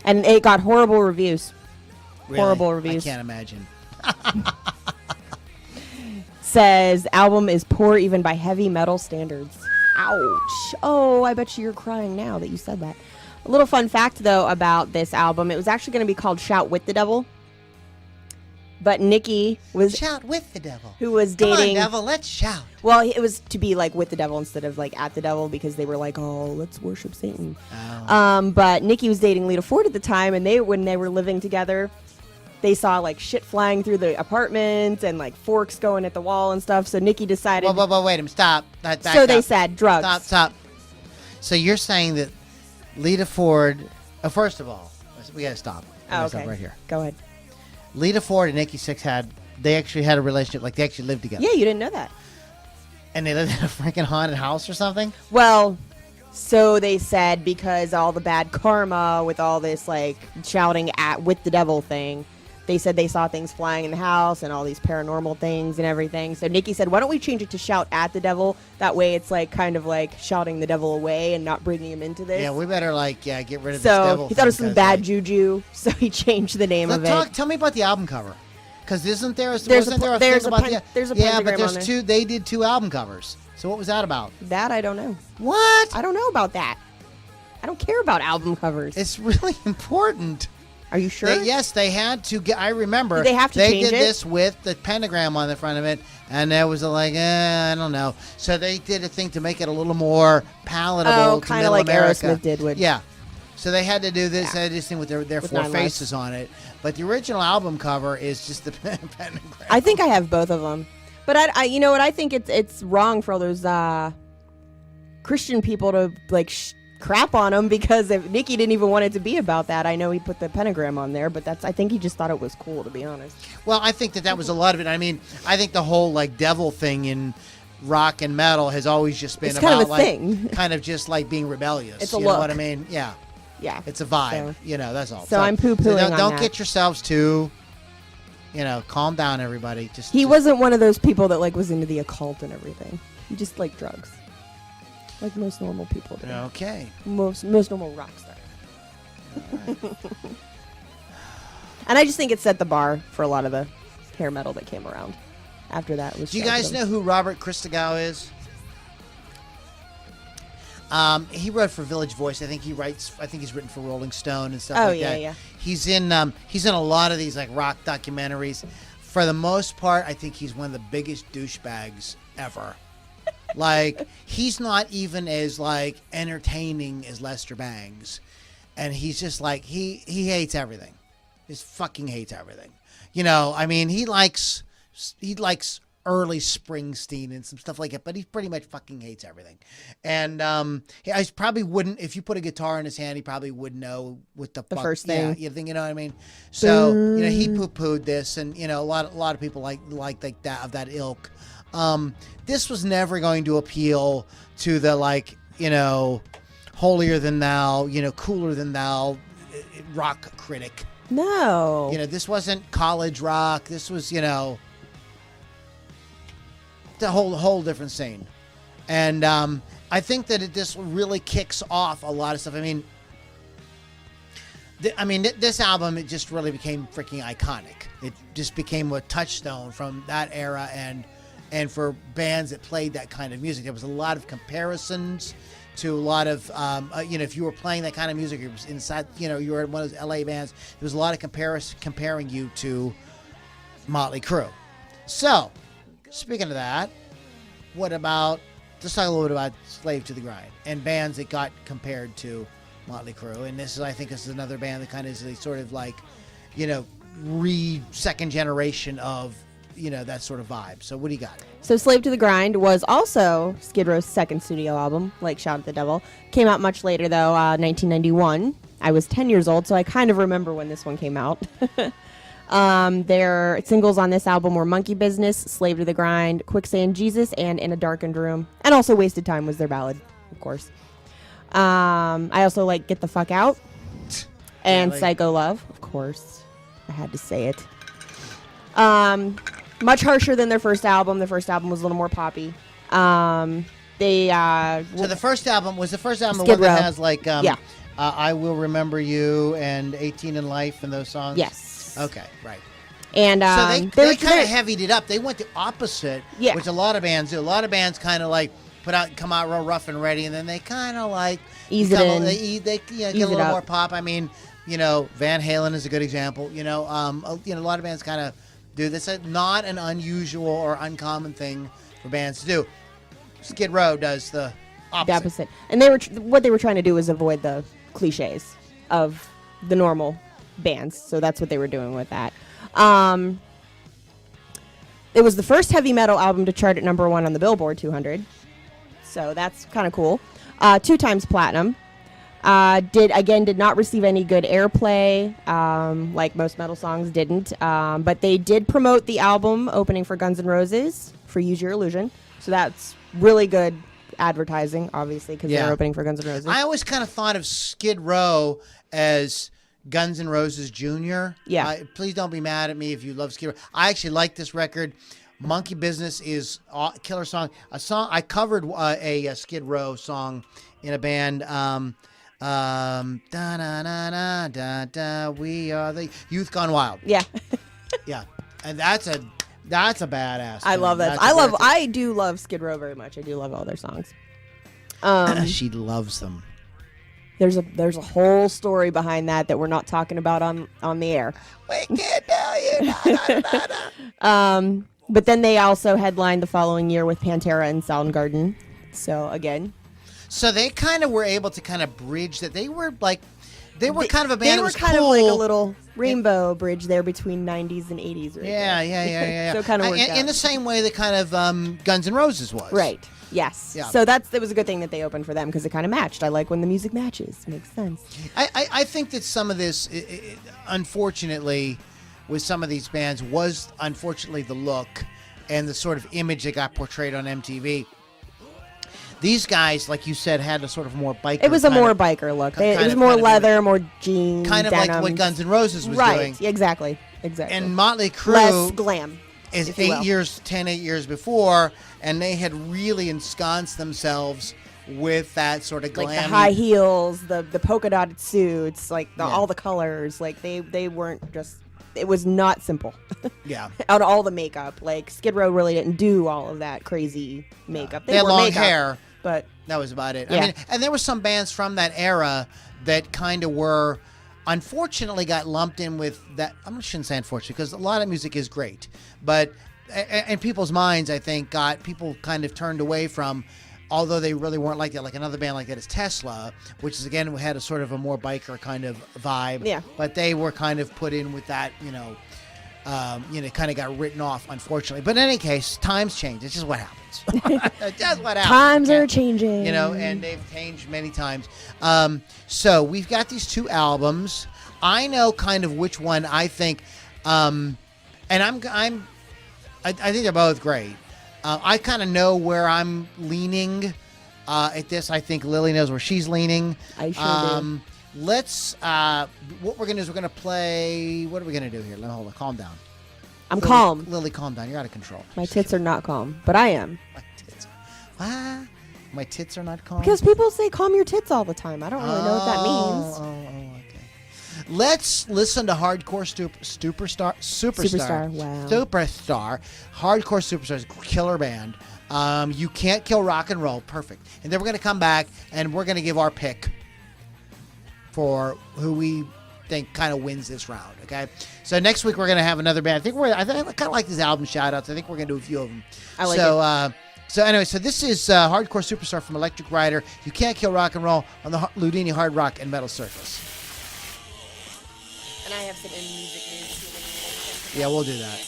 And it got horrible reviews. Really? Horrible reviews. I can't imagine. Says album is poor even by heavy metal standards. Ouch. Oh, I bet you're crying now that you said that. A little fun fact, though, about this album. It was actually going to be called Shout with the Devil. But Nikki was... Shout with the devil. Who was Come dating... on, devil, let's shout. Well, it was to be like with the devil instead of like at the devil because they were like, oh, let's worship Satan. Oh. But Nikki was dating Lita Ford at the time, and when they were living together, they saw like shit flying through the apartment and like forks going at the wall and stuff. So Nikki decided. Whoa, wait a minute, stop. Back so they up. said drugs. Stop. So you're saying that Lita Ford? First of all, we gotta stop. Oh, Stop okay. right here. Go ahead. Lita Ford and Nikki Sixx they actually had a relationship, like they actually lived together. Yeah, you didn't know that. And they lived in a freaking haunted house or something? Well, so they said because all the bad karma with all this like shouting at with the devil thing, they said they saw things flying in the house and all these paranormal things and everything. So Nikki said, why don't we change it to shout at the devil? That way it's like kind of like shouting the devil away and not bringing him into this. Yeah, we better get rid of this So devil he thought it was thing, some bad 'cause, juju, so he changed the name of it. Tell me about the album cover. Because isn't there There's wasn't a there a there's thing a about pen- there's a yeah, pentagram but there's on there. two. They did 2 album covers. So what was that about? That I don't know. What? I don't know about that. I don't care about album covers. It's really important. Are you sure? Yes, they had to get. I remember Did they have to they change did it? this with the pentagram on the front of it, and there was like, I don't know. So they did a thing to make it a little more palatable. Oh, to kind of Middle like America. Aerosmith did with. Yeah. So they had to do this. Yeah. They had this thing with their With 4 Nine faces on it. But the original album cover is just the pentagram. I think I have both of them, but I you know what? I think it's wrong for all those Christian people to like crap on him because if Nikki didn't even want it to be about that. I know he put the pentagram on there, but I think he just thought it was cool, to be honest. Well, I think that was a lot of it. I mean, I think the whole like devil thing in rock and metal has always just been It's about kind of a like thing. kind of just like being rebellious. It's a you know look. what I mean? Yeah. Yeah, It's a vibe, So- that's all. so I'm poo-pooing don't, on don't that. get yourselves too, calm down, everybody. he wasn't one of those people that like was into the occult and everything. He just liked drugs, like most normal people do. Okay. Most normal rock stars. And I just think it set the bar for a lot of the hair metal that came around after that. Do you guys know who Robert Christgau is? He wrote for Village Voice. I think he's written for Rolling Stone and stuff Oh, like yeah, that. yeah. He's in a lot of these like rock documentaries. For the most part, I think he's one of the biggest douchebags ever. Like, he's not even as like entertaining as Lester Bangs. And he's just like he hates everything. He just fucking hates everything. I mean, he likes early Springsteen and some stuff like that, but he pretty much fucking hates everything. And I probably wouldn't, if you put a guitar in his hand, he probably wouldn't know what the fuck. first thing. Yeah, you think, you know what I mean? So, he poo-pooed this, and a lot of people like that of that ilk. This was never going to appeal to the holier than thou, cooler than thou rock critic. No. This wasn't college rock. This was, the whole different scene. And I think that this really kicks off a lot of stuff. I mean, this album, it just really became freaking iconic. It just became a touchstone from that era, and for bands that played that kind of music. There was a lot of comparisons to a lot of, if you were playing that kind of music, it was inside, you were in one of those LA bands, there was a lot of comparing you to Motley Crue. So, speaking of that, what about, let's talk a little bit about Slave to the Grind and bands that got compared to Motley Crue. And I think this is another band that kind of is a sort of like, second generation of, that sort of vibe. So what do you got? So Slave to the Grind was also Skid Row's second studio album, like Shout at the Devil. Came out much later, though, 1991. I was 10 years old, so I kind of remember when this one came out. Their singles on this album were Monkey Business, Slave to the Grind, Quicksand Jesus, and In a Darkened Room. And also Wasted Time was their ballad, of course. I also like Get the Fuck Out and Really? Psycho Love, of course. I had to say it. Much harsher than their first album. The first album was a little more poppy. They So the first album the one Skid Row. that has like Yeah. I Will Remember You and 18 in Life and those songs? Yes. Okay, right. And So they they're- kind they're- of heavied it up. They went the opposite, Yeah. which a lot of bands do. A lot of bands kind of like come out real rough and ready, and then they kind of like Ease it become in. They get Ease a it little up. more pop. I mean, Van Halen is a good example. A lot of bands kind of do this. It's not an unusual or uncommon thing for bands to do. Skid Row does the opposite. the opposite. And they were what they were trying to do was avoid the cliches of the normal bands. So that's what they were doing with that. It was the first heavy metal album to chart at #1 on the Billboard 200. So that's kind of cool. 2 times platinum. Did not receive any good airplay, like most metal songs didn't. But they did promote the album opening for Guns N' Roses for Use Your Illusion. So that's really good advertising, obviously, because Yeah. they're opening for Guns N' Roses. I always kind of thought of Skid Row as Guns N' Roses Jr. Yeah. Please don't be mad at me if you love Skid Row. I actually like this record. Monkey Business is a killer song. I covered a Skid Row song in a band. Da da da da da. We are the Youth Gone Wild. Yeah. Yeah, and that's a badass. I love that. I do love Skid Row very much. I do love all their songs. She loves them. There's a whole story behind that we're not talking about on the air. We can't tell you. Da, da, da, da. But then they also headlined the following year with Pantera and Soundgarden. So again, So they kind of were able to kind of bridge that. They were kind of a band. They that were was kind cool. of like a little rainbow bridge there between 90s and 80s. Right Yeah. there. So it kind of worked out. in the same way that kind of Guns N' Roses was. Right. Yes. Yeah. So that was a good thing that they opened for them because it kind of matched. I like when the music matches. Makes sense. I think that some of this, unfortunately, with some of these bands, was unfortunately the look and the sort of image that got portrayed on MTV. These guys, like you said, had a sort of more biker. It was a kind more of- biker look. kind It was of- more kind of leather, more jeans, kind of like what denims. Guns N' Roses was right. doing. Exactly. And Motley Crue Less glam. is if you will. 8 years before, and they had really ensconced themselves with that sort of glam. Like the high heels, the polka dotted suits, like Yeah. all the colors. Like they weren't just. It was not simple. Yeah. On all the makeup, like Skid Row really didn't do all of that crazy makeup. They had wore long makeup, hair. but That was about it. Yeah. I mean, and there were some bands from that era that kind of were, unfortunately, got lumped in with that. I shouldn't say unfortunately, because a lot of music is great, but in people's minds, I think, people kind of turned away from. Although they really weren't like that, like another band like that is Tesla, which is again had a sort of a more biker kind of vibe. Yeah. But they were kind of put in with that, kind of got written off, unfortunately. But in any case, times change. It's just what happens. It's just what happens. times You are can't- changing. and they've changed many times. So we've got these 2 albums. I know kind of which one I think, and I think they're both great. I kind of know where I'm leaning at this. I think Lily knows where she's leaning. I sure do. Let's. What we're gonna do is we're gonna play. What are we gonna do here? Hold on. Calm down. I'm Lily, calm. Lily, calm down. You're out of control. My tits are not calm, but I am. My tits. Ah, my tits are not calm. Because people say calm your tits all the time. I don't really know what that means. Okay. Let's listen to Hardcore Superstar. Superstar, wow. Superstar. Hardcore Superstar is a killer band. You Can't Kill Rock and Roll. Perfect. And then we're going to come back and we're going to give our pick for who we think kind of wins this round. Okay. So next week we're going to have another band. I kind of like these album shout outs. I think we're going to do a few of them. I like it. So anyway, this is Hardcore Superstar from Electric Rider. You Can't Kill Rock and Roll on the Loudini Hard Rock and Metal Circus. And I have some music news. Yeah, we'll do that.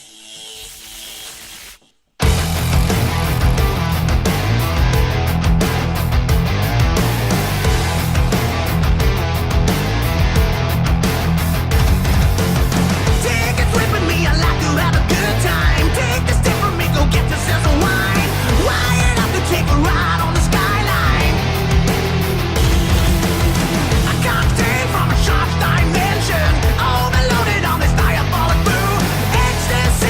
Take a trip with me, I'd like to have a good time. Take a step from me, go get yourself some wine. Wired up to take a ride on the skyline. A cocktail from a sharp dimension, overloaded on this diabolic brew. Ecstasy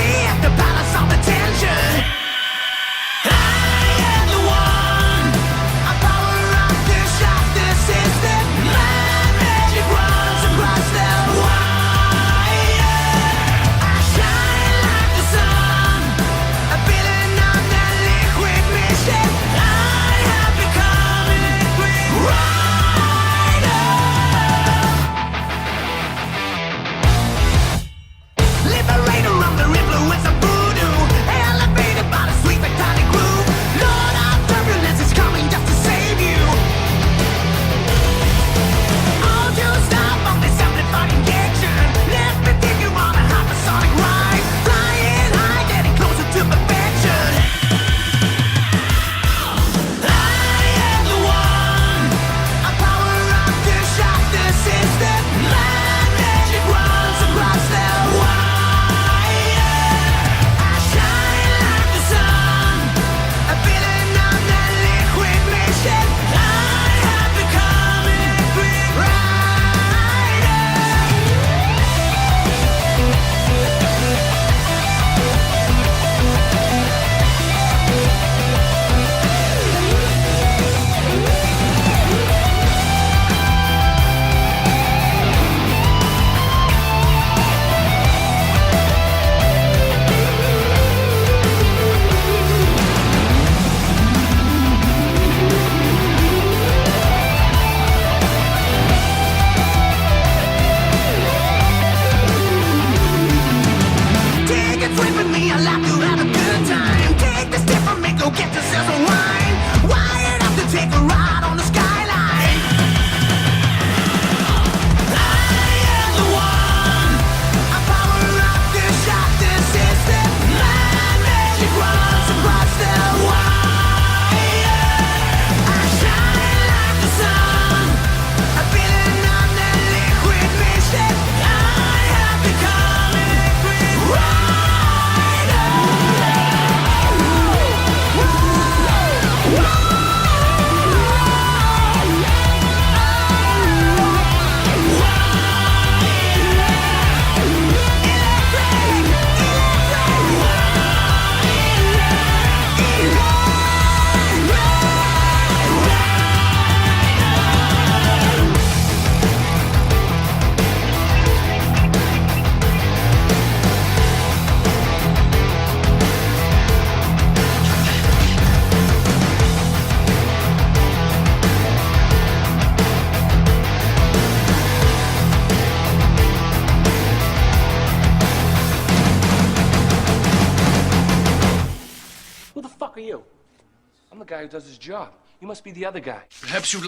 guy who does his job. You must be the other guy. Perhaps you...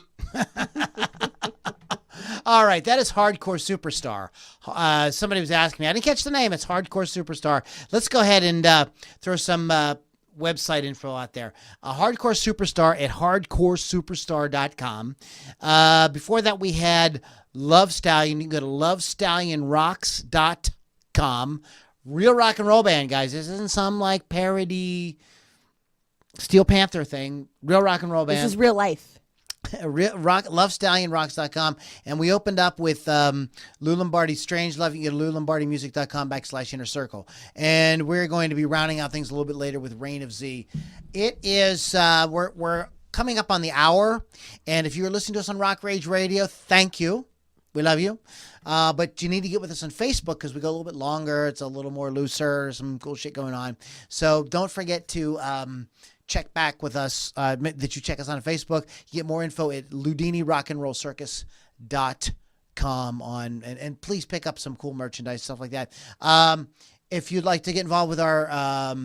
All right, that is Hardcore Superstar. Somebody was asking me. I didn't catch the name. It's Hardcore Superstar. Let's go ahead and throw some website info out there. Hardcore Superstar at hardcoresuperstar.com. Before that, we had Love Stallion. You can go to lovestallionrocks.com. Real rock and roll band, guys. This isn't some like parody Steel Panther thing. Real rock and roll band. This is real life. LoveStallionRocks.com. And we opened up with Lou Lombardi's Strangelove. You can go to LouLombardiMusic.com/Inner Circle. And we're going to be rounding out things a little bit later with Reign of Z. It is, we're coming up on the hour. And if you're listening to us on Rock Rage Radio, thank you. We love you. But you need to get with us on Facebook because we go a little bit longer. It's a little more looser. Some cool shit going on. So don't forget to check back with us, that you check us on Facebook. You get more info at LoudiniRockandRollCircus.com and please pick up some cool merchandise, stuff like that. If you'd like to get involved with our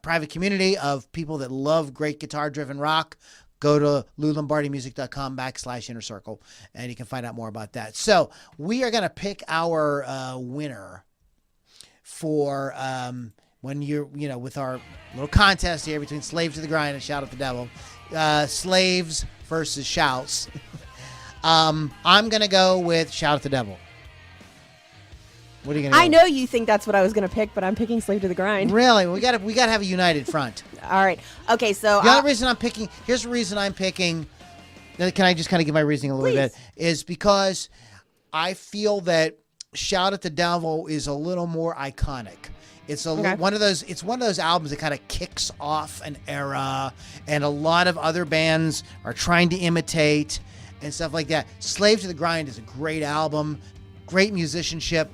private community of people that love great guitar-driven rock, go to LouLombardiMusic.com/Inner Circle, and you can find out more about that. So we are going to pick our winner for when you're, with our little contest here between Slave to the Grind and Shout at the Devil. Slaves versus Shouts. I'm going to go with Shout at the Devil. What are you going to I know you think that's what I was going to pick, but I'm picking Slave to the Grind. Really? We got to have a united front. All right. Okay, so The other reason I'm picking, here's the reason I'm picking, can I just kind of give my reasoning a little bit, is because I feel that Shout at the Devil is a little more iconic. It's one of those albums that kind of kicks off an era, and a lot of other bands are trying to imitate and stuff like that. Slave to the Grind is a great album, great musicianship,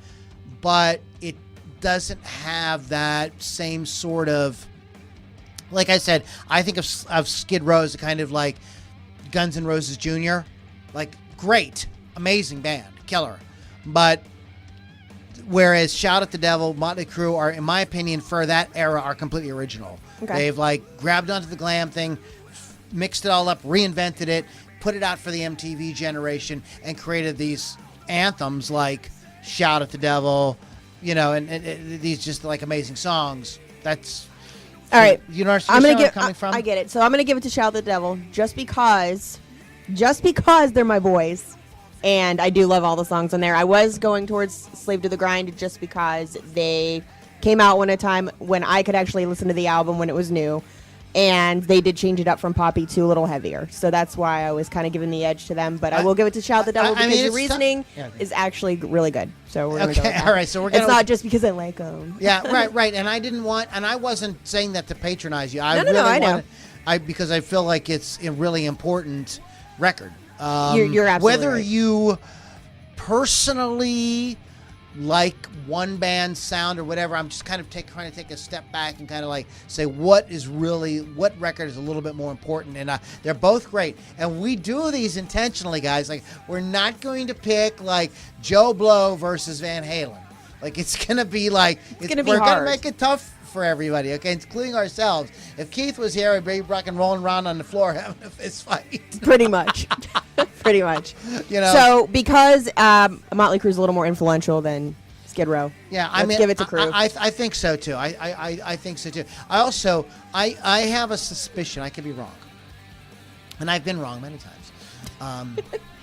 but it doesn't have that same sort of, like I said, I think of Skid Row as kind of like Guns N' Roses Jr. Like, great, amazing band, killer. But whereas Shout at the Devil, Motley Crue are, in my opinion, for that era, are completely original. Okay. They've like grabbed onto the glam thing, mixed it all up, reinvented it, put it out for the MTV generation, and created these anthems like Shout at the Devil, and these just like amazing songs. That's all right. You know where I'm coming from? I get it. So I'm gonna give it to Shout at the Devil just because they're my boys. And I do love all the songs on there. I was going towards Slave to the Grind just because they came out when I could actually listen to the album when it was new. And they did change it up from poppy to a little heavier. So that's why I was kind of giving the edge to them. But I will give it to Shout the Devil because the reasoning is actually really good. So we're going to go with that. All right. So we're going to... It's not just because I like them. Yeah, right. And I wasn't saying that to patronize you. I know. Because I feel like it's a really important record. You're absolutely whether right. you personally like one band's sound or whatever, I'm just kind of trying to take a step back and kind of like say what record is a little bit more important. And they're both great, and we do these intentionally, guys. Like, we're not going to pick like Joe Blow versus Van Halen. Like, it's gonna be like we're gonna make it tough for everybody, okay, including ourselves. If Keith was here, we'd be rock and rolling around on the floor having a fist fight. Pretty much. So because Motley Crue's a little more influential than Skid Row. Yeah, let's give it to Crue. I think so too. I think so too. I have a suspicion. I could be wrong, and I've been wrong many times.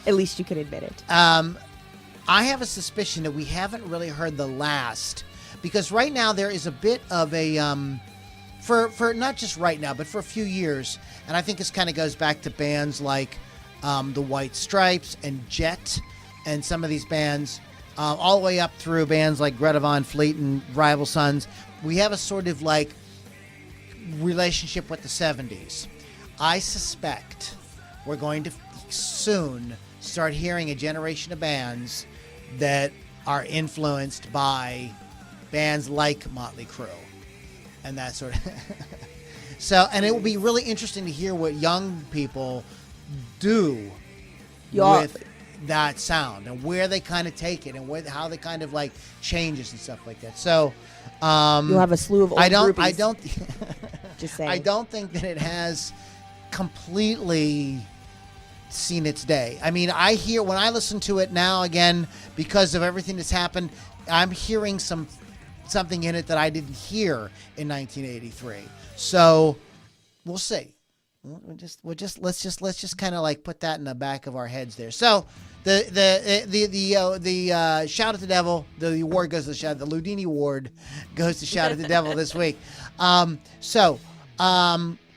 At least you can admit it. I have a suspicion that we haven't really heard the last, because right now there is a bit of a for not just right now, but for a few years, and I think this kind of goes back to bands like the White Stripes and Jet, and some of these bands, all the way up through bands like Greta Van Fleet and Rival Sons. We have a sort of like relationship with the 70s. I suspect we're going to soon start hearing a generation of bands that are influenced by bands like Motley Crue and that sort of so, and it will be really interesting to hear what young people do with that sound and where they kind of take it and how they kind of like changes and stuff like that. So you'll have a slew of old groupies. I don't just saying. I don't think that it has completely seen its day. I mean, when I listen to it now again, because of everything that's happened, I'm hearing something in it that I didn't hear in 1983. So we'll see. Let's just kind of like put that in the back of our heads there. So the Shout at the Devil, the award goes to the Loudini Award goes to Shout at the Devil this week.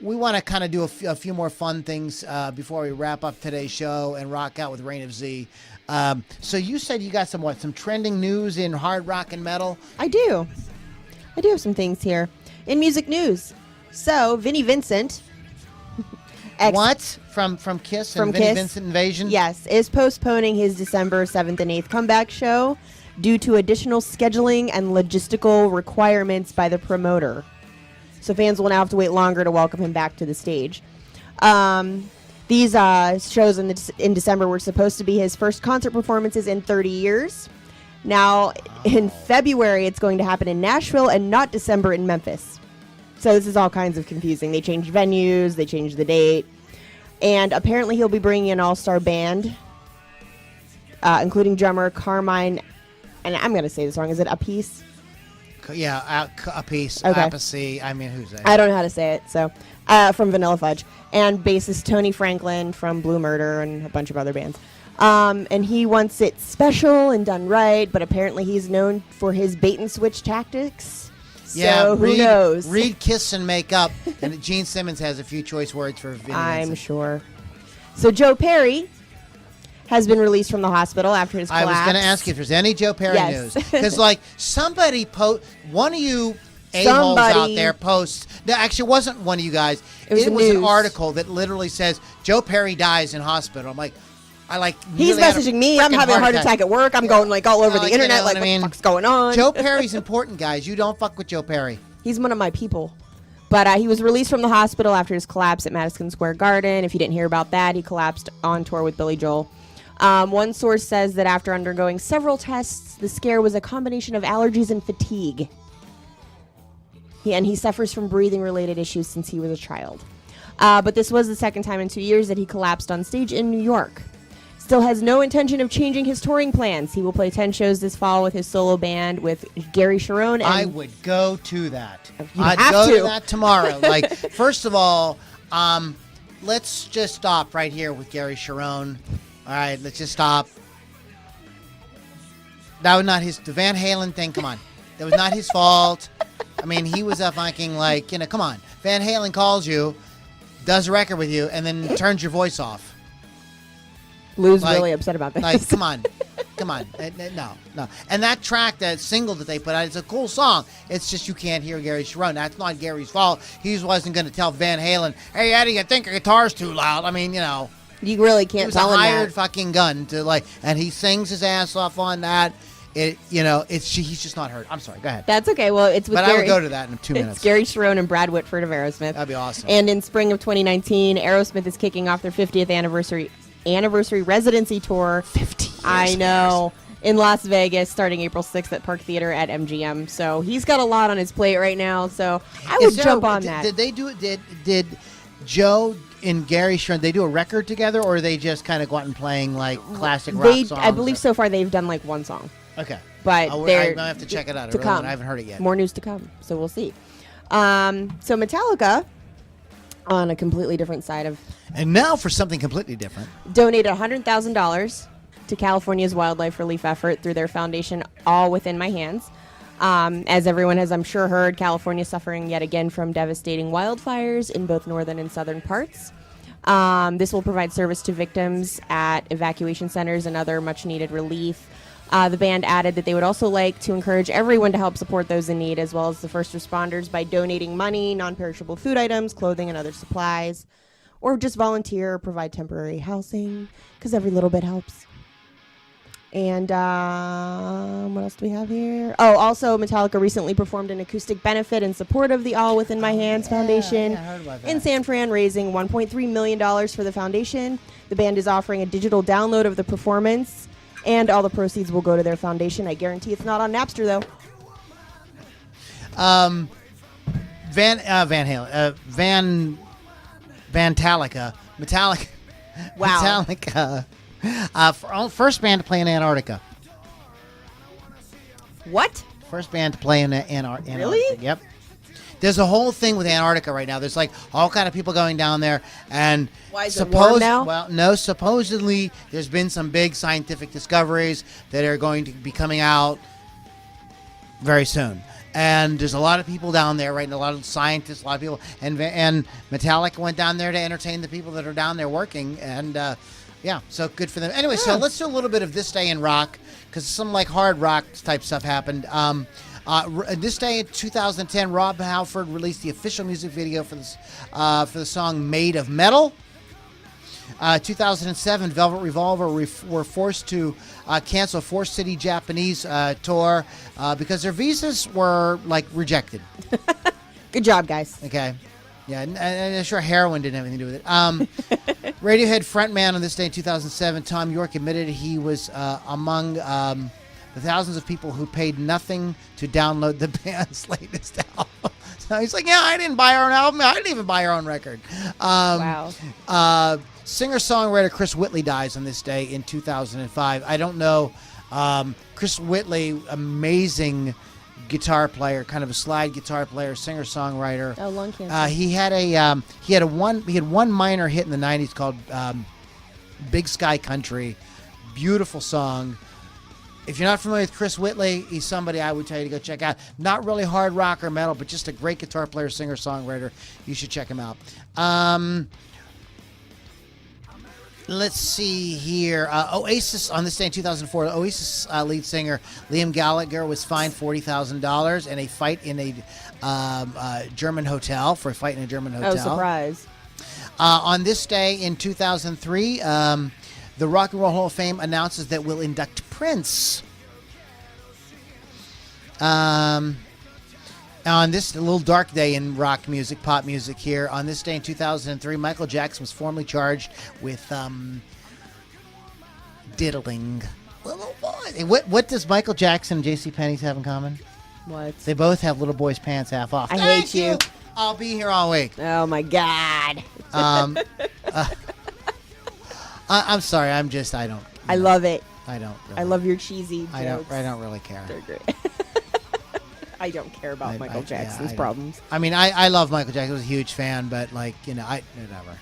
We want to kind of do a few more fun things before we wrap up today's show and rock out with Reign of Z. So you said you got some trending news in hard rock and metal? I do have some things here in music news. So Vinnie Vincent, from Kiss and from Vinnie Kiss, Vincent Invasion? Yes, is postponing his December 7th and 8th comeback show due to additional scheduling and logistical requirements by the promoter. So fans will now have to wait longer to welcome him back to the stage. These shows in December were supposed to be his first concert performances in 30 years. Now, in February, it's going to happen in Nashville and not December in Memphis. So this is all kinds of confusing. They changed venues, they changed the date. And apparently he'll be bringing an all-star band, including drummer Carmine, and I'm going to say this wrong, is it Appice? Yeah, a piece. Okay. Apathy. I mean, who's that? I don't know how to say it. So, from Vanilla Fudge, and bassist Tony Franklin from Blue Murder and a bunch of other bands. And he wants it special and done right, but apparently he's known for his bait and switch tactics. So who knows? Read Kiss and Make Up, and Gene Simmons has a few choice words for Vinnie I'm Vincent. sure. So Joe Perry has been released from the hospital after his collapse. I was going to ask you if there's any Joe Perry Yes. news. Because, like, one of you a-holes out there posts. No, actually, it wasn't one of you guys. It was an news. article that literally says, Joe Perry dies in hospital. I'm like, he's nearly had a messaging me. I'm freaking having a heart attack at work. I'm going, like, all over the internet. Like, what the fuck's going on? Joe Perry's important, guys. You don't fuck with Joe Perry. He's one of my people. But he was released from the hospital after his collapse at Madison Square Garden. If you didn't hear about that, he collapsed on tour with Billy Joel. One source says that after undergoing several tests, the scare was a combination of allergies and fatigue. He suffers from breathing-related issues since he was a child. But this was the second time in 2 years that he collapsed on stage in New York. Still has no intention of changing his touring plans. He will play 10 shows this fall with his solo band with Gary Cherone. I would go to that. I'd go to that tomorrow. Like, first of all, let's just stop right here with Gary Cherone. All right, let's just stop. That was not the Van Halen thing. Come on. That was not his fault. I mean, he was a fucking, come on. Van Halen calls you, does a record with you, and then turns your voice off. Lou's really upset about this. Like, come on. No. And that track, that single that they put out, it's a cool song. It's just you can't hear Gary Cherone. That's not Gary's fault. He wasn't going to tell Van Halen, hey, Eddie, I think your guitar's too loud. I mean, You really can't tell him that. He was a hired fucking gun to and he sings his ass off on that. He's just not heard. I'm sorry. Go ahead. That's okay. Well, it's with But Gary. I will go to that in 2 minutes. It's Gary Cherone and Brad Whitford of Aerosmith. That'd be awesome. And in spring of 2019, Aerosmith is kicking off their 50th anniversary residency tour. 50 years. I know. In Las Vegas, starting April 6th at Park Theater at MGM. So he's got a lot on his plate right now. So I would jump on that. Did they do it? Did Joe and Gary Cherone, they do a record together, or they just kind of go out and playing classic rock songs? I believe so far they've done one song. Okay. But I have to check it out. I haven't heard it yet. More news to come, so we'll see. So Metallica, on a completely different side of... And now for something completely different. Donated $100,000 to California's wildlife relief effort through their foundation, All Within My Hands. As everyone has, I'm sure, heard, California is suffering yet again from devastating wildfires in both northern and southern parts. This will provide service to victims at evacuation centers and other much-needed relief. The band added that they would also like to encourage everyone to help support those in need, as well as the first responders, by donating money, non-perishable food items, clothing, and other supplies, or just volunteer or provide temporary housing, because every little bit helps. And what else do we have here? Oh, also, Metallica recently performed an acoustic benefit in support of the All Within My Hands Foundation I heard about that. in San Fran, raising $1.3 million for the foundation. The band is offering a digital download of the performance, and all the proceeds will go to their foundation. I guarantee it's not on Napster, though. Van Halen. Metallica. Wow. Metallica. First band to play in Antarctica. What? First band to play in Antarctica. Really? Yep. There's a whole thing with Antarctica right now. There's like all kind of people going down there, and Why is it warm now? Well, no. Supposedly, there's been some big scientific discoveries that are going to be coming out very soon. And there's a lot of people down there, right? And a lot of scientists, a lot of people, and Metallica went down there to entertain the people that are down there working, and yeah, so good for them. Anyway, so let's do a little bit of This Day in Rock, because some like hard rock type stuff happened. This day in 2010, Rob Halford released the official music video for the song "Made of Metal." 2007, Velvet Revolver were forced to cancel a 4-city Japanese tour because their visas were like rejected. Good job, guys. Okay. Yeah, and I'm sure heroin didn't have anything to do with it. Radiohead frontman on this day in 2007, Tom York, admitted he was among the thousands of people who paid nothing to download the band's latest album. So he's like, yeah, I didn't buy our own album. I didn't even buy our own record. Wow. Singer-songwriter Chris Whitley dies on this day in 2005. I don't know. Chris Whitley, amazing guitar player, kind of a slide guitar player, singer-songwriter. Oh, lung cancer. He had one minor hit in the 90s called Big Sky Country. Beautiful song. If you're not familiar with Chris Whitley, he's somebody I would tell you to go check out. Not really hard rock or metal, but just a great guitar player, singer-songwriter. You should check him out. Let's see here. Oasis, on this day in 2004, Oasis lead singer Liam Gallagher was fined $40,000 in a fight in a German hotel, for a fight in a German hotel. Oh, surprise. On this day in 2003, the Rock and Roll Hall of Fame announces that we'll induct Prince. On this little dark day in rock music, pop music here, on this day in 2003, Michael Jackson was formally charged with diddling. What does Michael Jackson and J.C. Penney's have in common? What? They both have little boys' pants half off. I Thank hate you. I'll be here all week. Oh, my God. I'm sorry. I don't. I love it. I don't. Really, I love your cheesy jokes. I don't really care. They're great. I don't care about Michael Jackson's I don't. problems. I mean, I love Michael Jackson. I was a huge fan, but like, whatever.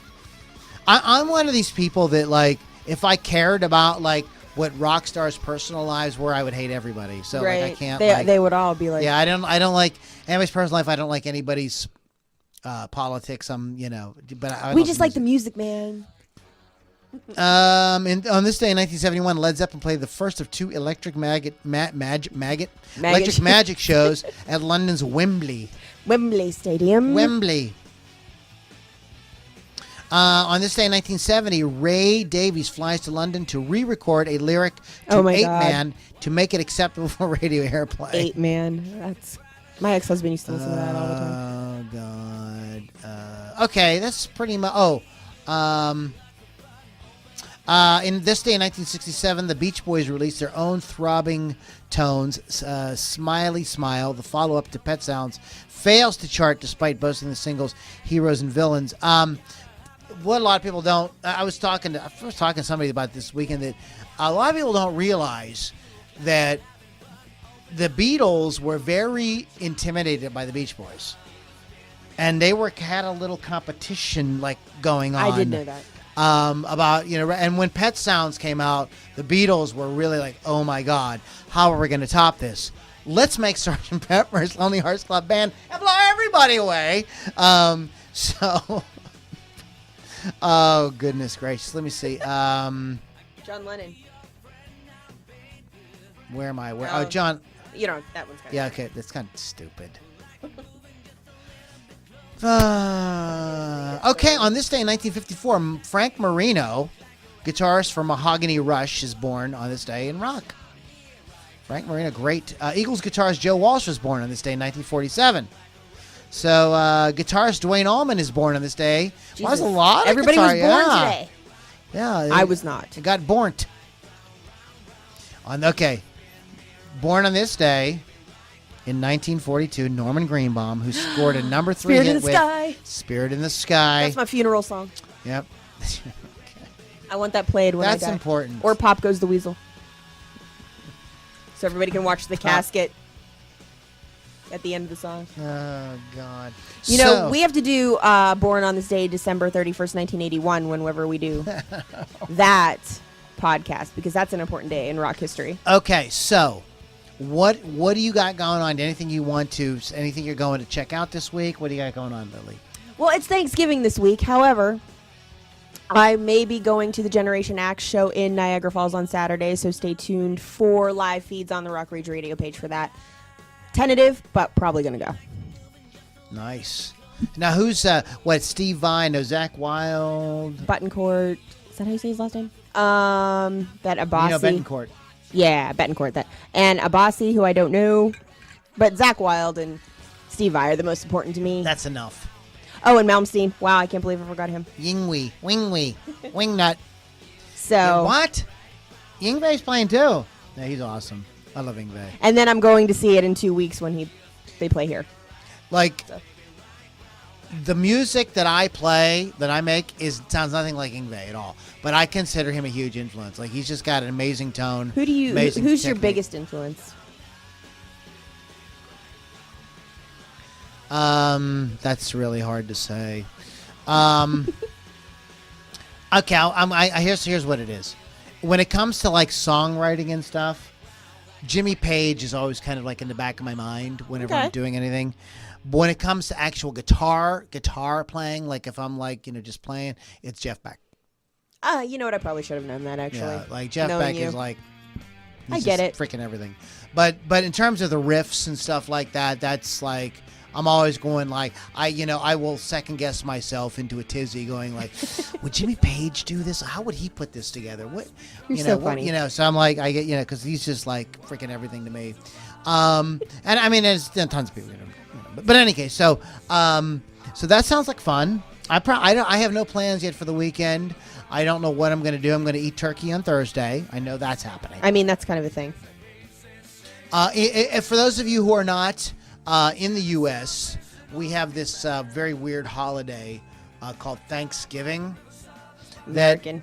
I'm one of these people that like, if I cared about like what rock stars' personal lives were, I would hate everybody. So right. like, I can't. They would all be like, yeah, I don't like anybody's personal life. I don't like anybody's politics. But we just like the music, man. And on this day in 1971, Led Zeppelin played the first of two Electric Magic shows at London's Wembley Stadium. Wembley. On this day in 1970, Ray Davies flies to London to re-record a lyric to 8 Man to make it acceptable for radio airplay. 8 Man. That's my ex-husband used to listen to that all the time. Oh God. Okay, that's pretty much. In this day in 1967, the Beach Boys released their own throbbing tones, Smiley Smile, the follow-up to Pet Sounds, fails to chart despite boasting the singles Heroes and Villains. What a lot of people don't, I was talking to somebody about this weekend, that a lot of people don't realize that the Beatles were very intimidated by the Beach Boys. And they had a little competition like going on. I did know that. About, and when Pet Sounds came out, the Beatles were really like, oh my God, how are we going to top this? Let's make Sgt. Pepper's Lonely Hearts Club Band and blow everybody away. Oh goodness gracious. Let me see. John Lennon. Where am I? Oh, John. That one's kind of. Yeah, okay. That's kind of stupid. Okay, on this day in 1954, Frank Marino, guitarist for Mahogany Rush, is born on this day in rock. Frank Marino, great. Eagles guitarist Joe Walsh was born on this day in 1947. So, guitarist Duane Allman is born on this day. Well, there's a lot. Everybody was born today. Yeah, I was not. It got born. Born on this day in 1942, Norman Greenbaum, who scored a number 3 Spirit hit in the with Sky. Spirit in the Sky. That's my funeral song. Yep. I want that played when I That's die. important. Or Pop Goes the Weasel. So everybody can watch the casket at the end of the song. Oh, God. You know, we have to do Born on this day, December 31st, 1981, whenever we do that podcast, because that's an important day in rock history. Okay, so what do you got going on? Anything you're going to check out this week? What do you got going on, Lily? Well, it's Thanksgiving this week. However, I may be going to the Generation Axe show in Niagara Falls on Saturday, so stay tuned for live feeds on the Rock Rage Radio page for that. Tentative, but probably going to go. Nice. Now, who's, Steve Vai, no, Zach Wild? Buttoncourt. Is that how you say his last name? That Abbasi. Bettencourt. Yeah, Bettencourt. That. And Abbasi, who I don't know. But Zach Wild and Steve Vai are the most important to me. That's enough. Oh, and Malmsteen. Wow, I can't believe I forgot him. Yingwei, Wingnut. So What? Yingwei's playing too. Yeah, he's awesome. I love Yingwei. And then I'm going to see it in 2 weeks when they play here. Like, the music that I play, that I make, sounds nothing like Yngwie at all. But I consider him a huge influence. Like, he's just got an amazing tone. Who's your technique. biggest influence? That's really hard to say. Okay, here's what it is. When it comes to like songwriting and stuff, Jimmy Page is always kind of like in the back of my mind whenever I'm doing anything. But when it comes to actual guitar playing, like if I'm like, just playing, it's Jeff Beck. You know what? I probably should have known that, actually. Yeah, like Jeff Knowing Beck you. is like, I get it. freaking everything. But in terms of the riffs and stuff like that, that's like, I'm always going like, I will second guess myself into a tizzy going like, would Jimmy Page do this? How would he put this together? What, You're so funny. So I'm like, I get, because he's just like freaking everything to me. And I mean, there's tons of people, but in any case, so that sounds like fun. I have no plans yet for the weekend. I don't know what I'm going to do. I'm going to eat turkey on Thursday. I know that's happening. I mean, that's kind of a thing. For those of you who are not in the U.S., we have this very weird holiday called Thanksgiving. American.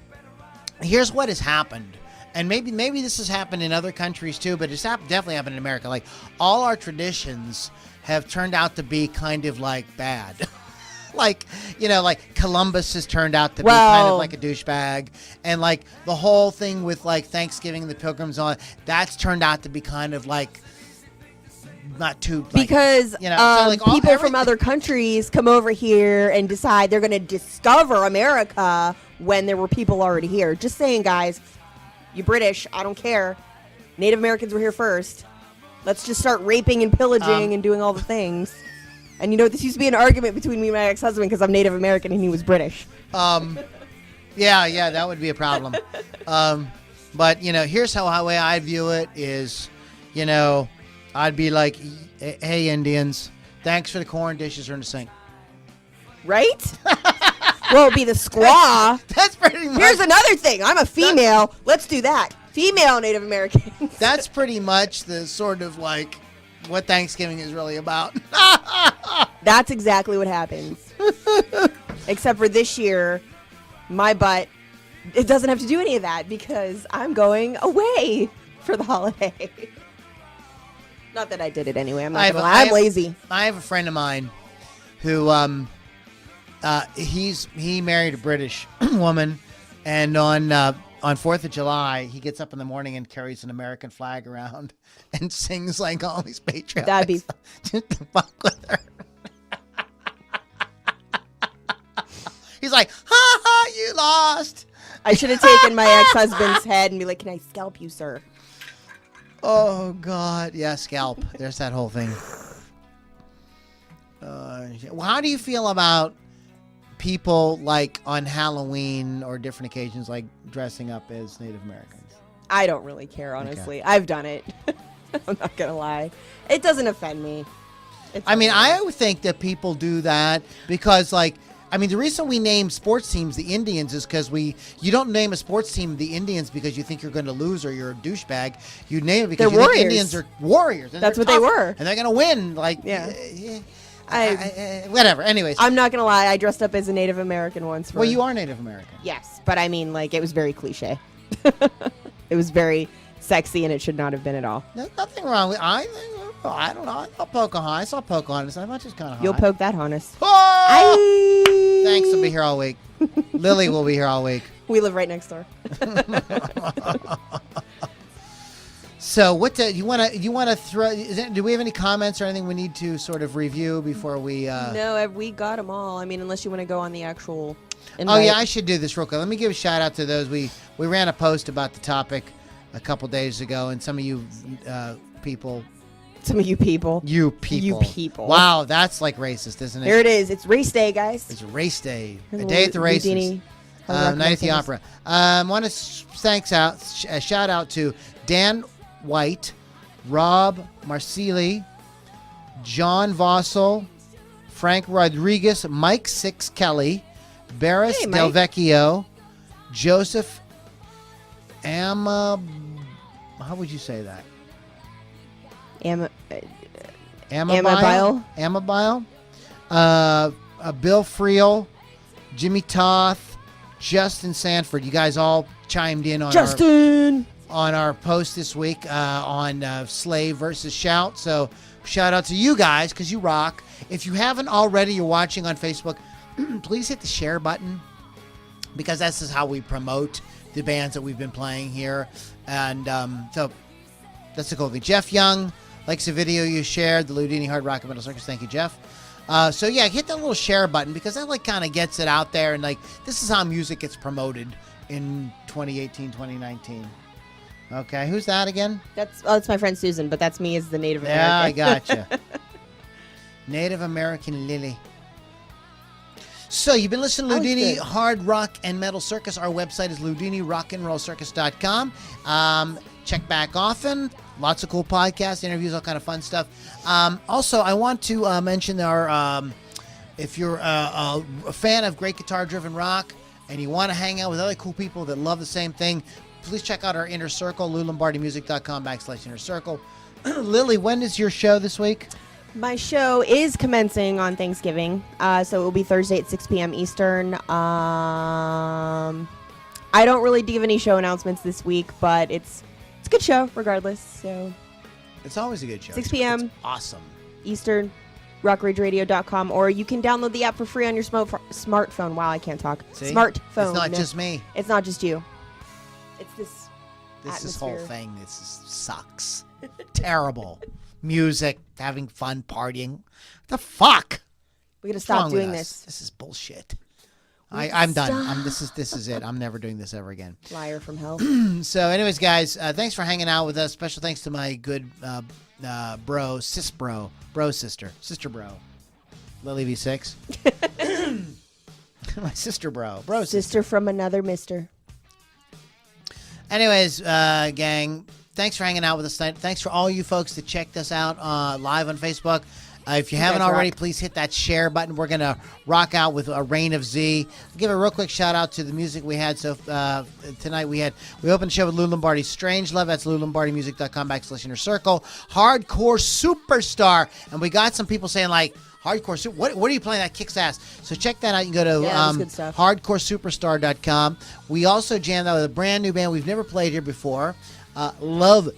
Here's what has happened. And maybe this has happened in other countries too, but it's definitely happened in America. Like, all our traditions have turned out to be kind of like bad. Like Columbus has turned out to be kind of like a douchebag. And like the whole thing with like Thanksgiving and the Pilgrims on, that's turned out to be kind of like not too like, because so like people from other countries come over here and decide they're going to discover America when there were people already here. Just saying, guys, you British, I don't care. Native Americans were here first. Let's just start raping and pillaging and doing all the things. And this used to be an argument between me and my ex-husband because I'm Native American and he was British. Yeah, that would be a problem. But here's how I view it is, I'd be like, hey, Indians, thanks for the corn, dishes are in the sink. Right? Well, it'd be the squaw. That's pretty much. Here's another thing. I'm a female. Let's do that. Female Native Americans. That's pretty much the sort of like what Thanksgiving is really about. That's exactly what happens. Except for this year, my butt, it doesn't have to do any of that because I'm going away for the holiday. Not that I did it anyway. I'm not gonna lie. I'm lazy. I have a friend of mine who he married a British woman, and on 4th of July he gets up in the morning and carries an American flag around and sings like all these patriotic That'd be just to fuck with her. He's like, ha ha, you lost. I should have taken my ex-husband's head and be like, can I scalp you, sir? Oh, God. Yeah, scalp. There's that whole thing. Well, how do you feel about people, like, on Halloween or different occasions, like, dressing up as Native Americans? I don't really care, honestly. Okay. I've done it. I'm not going to lie. It doesn't offend me. I would think that people do that because, like, I mean, the reason we name sports teams the Indians is because you don't name a sports team the Indians because you think you're going to lose or you're a douchebag. You name it because They're you think warriors. Indians are warriors. And That's they're what they tough, were. and they're going to win. Like, Yeah. whatever. Anyways, I'm not gonna lie. I dressed up as a Native American once. For, well, you are Native American. Yes, but I mean, like, it was very cliche. It was very sexy, and it should not have been at all. There's nothing wrong with. I don't know. I saw Pocahontas. I saw Pocahontas. I'm not just kind of hot. You'll poke that harness. Oh! Thanks. I'll be here all week. Lily will be here all week. We live right next door. So what do you want to throw? Do we have any comments or anything we need to sort of review before we? No, we got them all. I mean, unless you want to go on the actual. Oh invite. yeah, I should do this real quick. Let me give a shout out to those. We ran a post about the topic a couple days ago, and some of you people. Some of you people. You people. You people. Wow, that's like racist, isn't it? Here it is. It's race day, guys. It's race day. A Here's day at the races. Loudini Artists. Night at the Opera. Want to shout out to Dan White, Rob Marsili, John Vossel, Frank Rodriguez, Mike Six Kelly, Barris Hey, Del Mike. Vecchio, Joseph How would you say that? Amabile. Amabile. Bill Friel, Jimmy Toth, Justin Sanford. You guys all chimed in on Justin. on our post this week on Slave versus Shout. So shout out to you guys because you rock. If you haven't already, you're watching on Facebook, please hit the share button because this is how we promote the bands that we've been playing here. And so that's the cool thing. Jeff Young likes the video you shared, the Loudini Hard Rock and Metal Circus. Thank you, Jeff. So yeah, hit that little share button because that like kind of gets it out there. And like this is how music gets promoted in 2018, 2019. Okay, who's that again? That's my friend Susan, but that's me as the Native Yeah, I American. gotcha. Native American Lily. So you've been listening to That was Loudini good. Hard Rock and Metal Circus. Our website is LoudiniRockandRollCircus.com. Check back often. Lots of cool podcasts, interviews, all kind of fun stuff. Also, I want to mention our if you're a fan of great guitar-driven rock and you want to hang out with other cool people that love the same thing, please check out our Inner Circle, LouLombardiMusic.com/Inner Circle. Lily, when is your show this week? My show is commencing on Thanksgiving, so it will be Thursday at 6 p.m. Eastern. I don't really give any show announcements this week, but it's a good show regardless. So It's always a good show. 6 p.m. It's awesome. Eastern, rockrageradio.com, or you can download the app for free on your smartphone. Wow, I can't talk. See? Smartphone. It's not No. just me. It's not just you. It's this This whole atmosphere. thing, sucks. Terrible. Music, having fun, partying. The fuck? We gotta What's wrong stop with doing us? this. This is bullshit. We I'm done. stop. This is it. I'm never doing this ever again. Liar from hell. So, anyways, guys, thanks for hanging out with us. Special thanks to my good bro, sister bro, Lily V6. My sister bro, Sister from another mister. Anyways, gang, thanks for hanging out with us tonight. Thanks for all you folks that checked us out live on Facebook. If you haven't guys already, rock. please hit that share button. We're going to rock out with a Reign of Z. I'll give a real quick shout out to the music we had. So tonight we opened the show with Lou Lombardi's Strangelove. That's LouLombardiMusic.com/Inner Circle. Hardcore Superstar. And we got some people saying like, Hardcore Super, what are you playing? That kicks ass. So check that out. You can go to Yeah, that's good stuff. hardcoresuperstar.com. We also jammed out with a brand new band we've never played here before. Love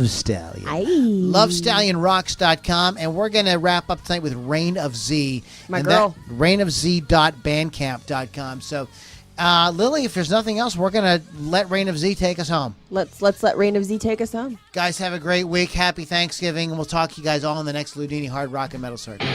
Stallion. Aye. LoveStallionRocks.com. And we're going to wrap up tonight with Reign of Z. My and girl. reignofz.bandcamp.com. So, Lily, if there's nothing else, we're going to let Reign of Z take us home. Let's let Reign of Z take us home. Guys, have a great week. Happy Thanksgiving. And we'll talk to you guys all in the next Loudini Hard Rock and Metal Circus.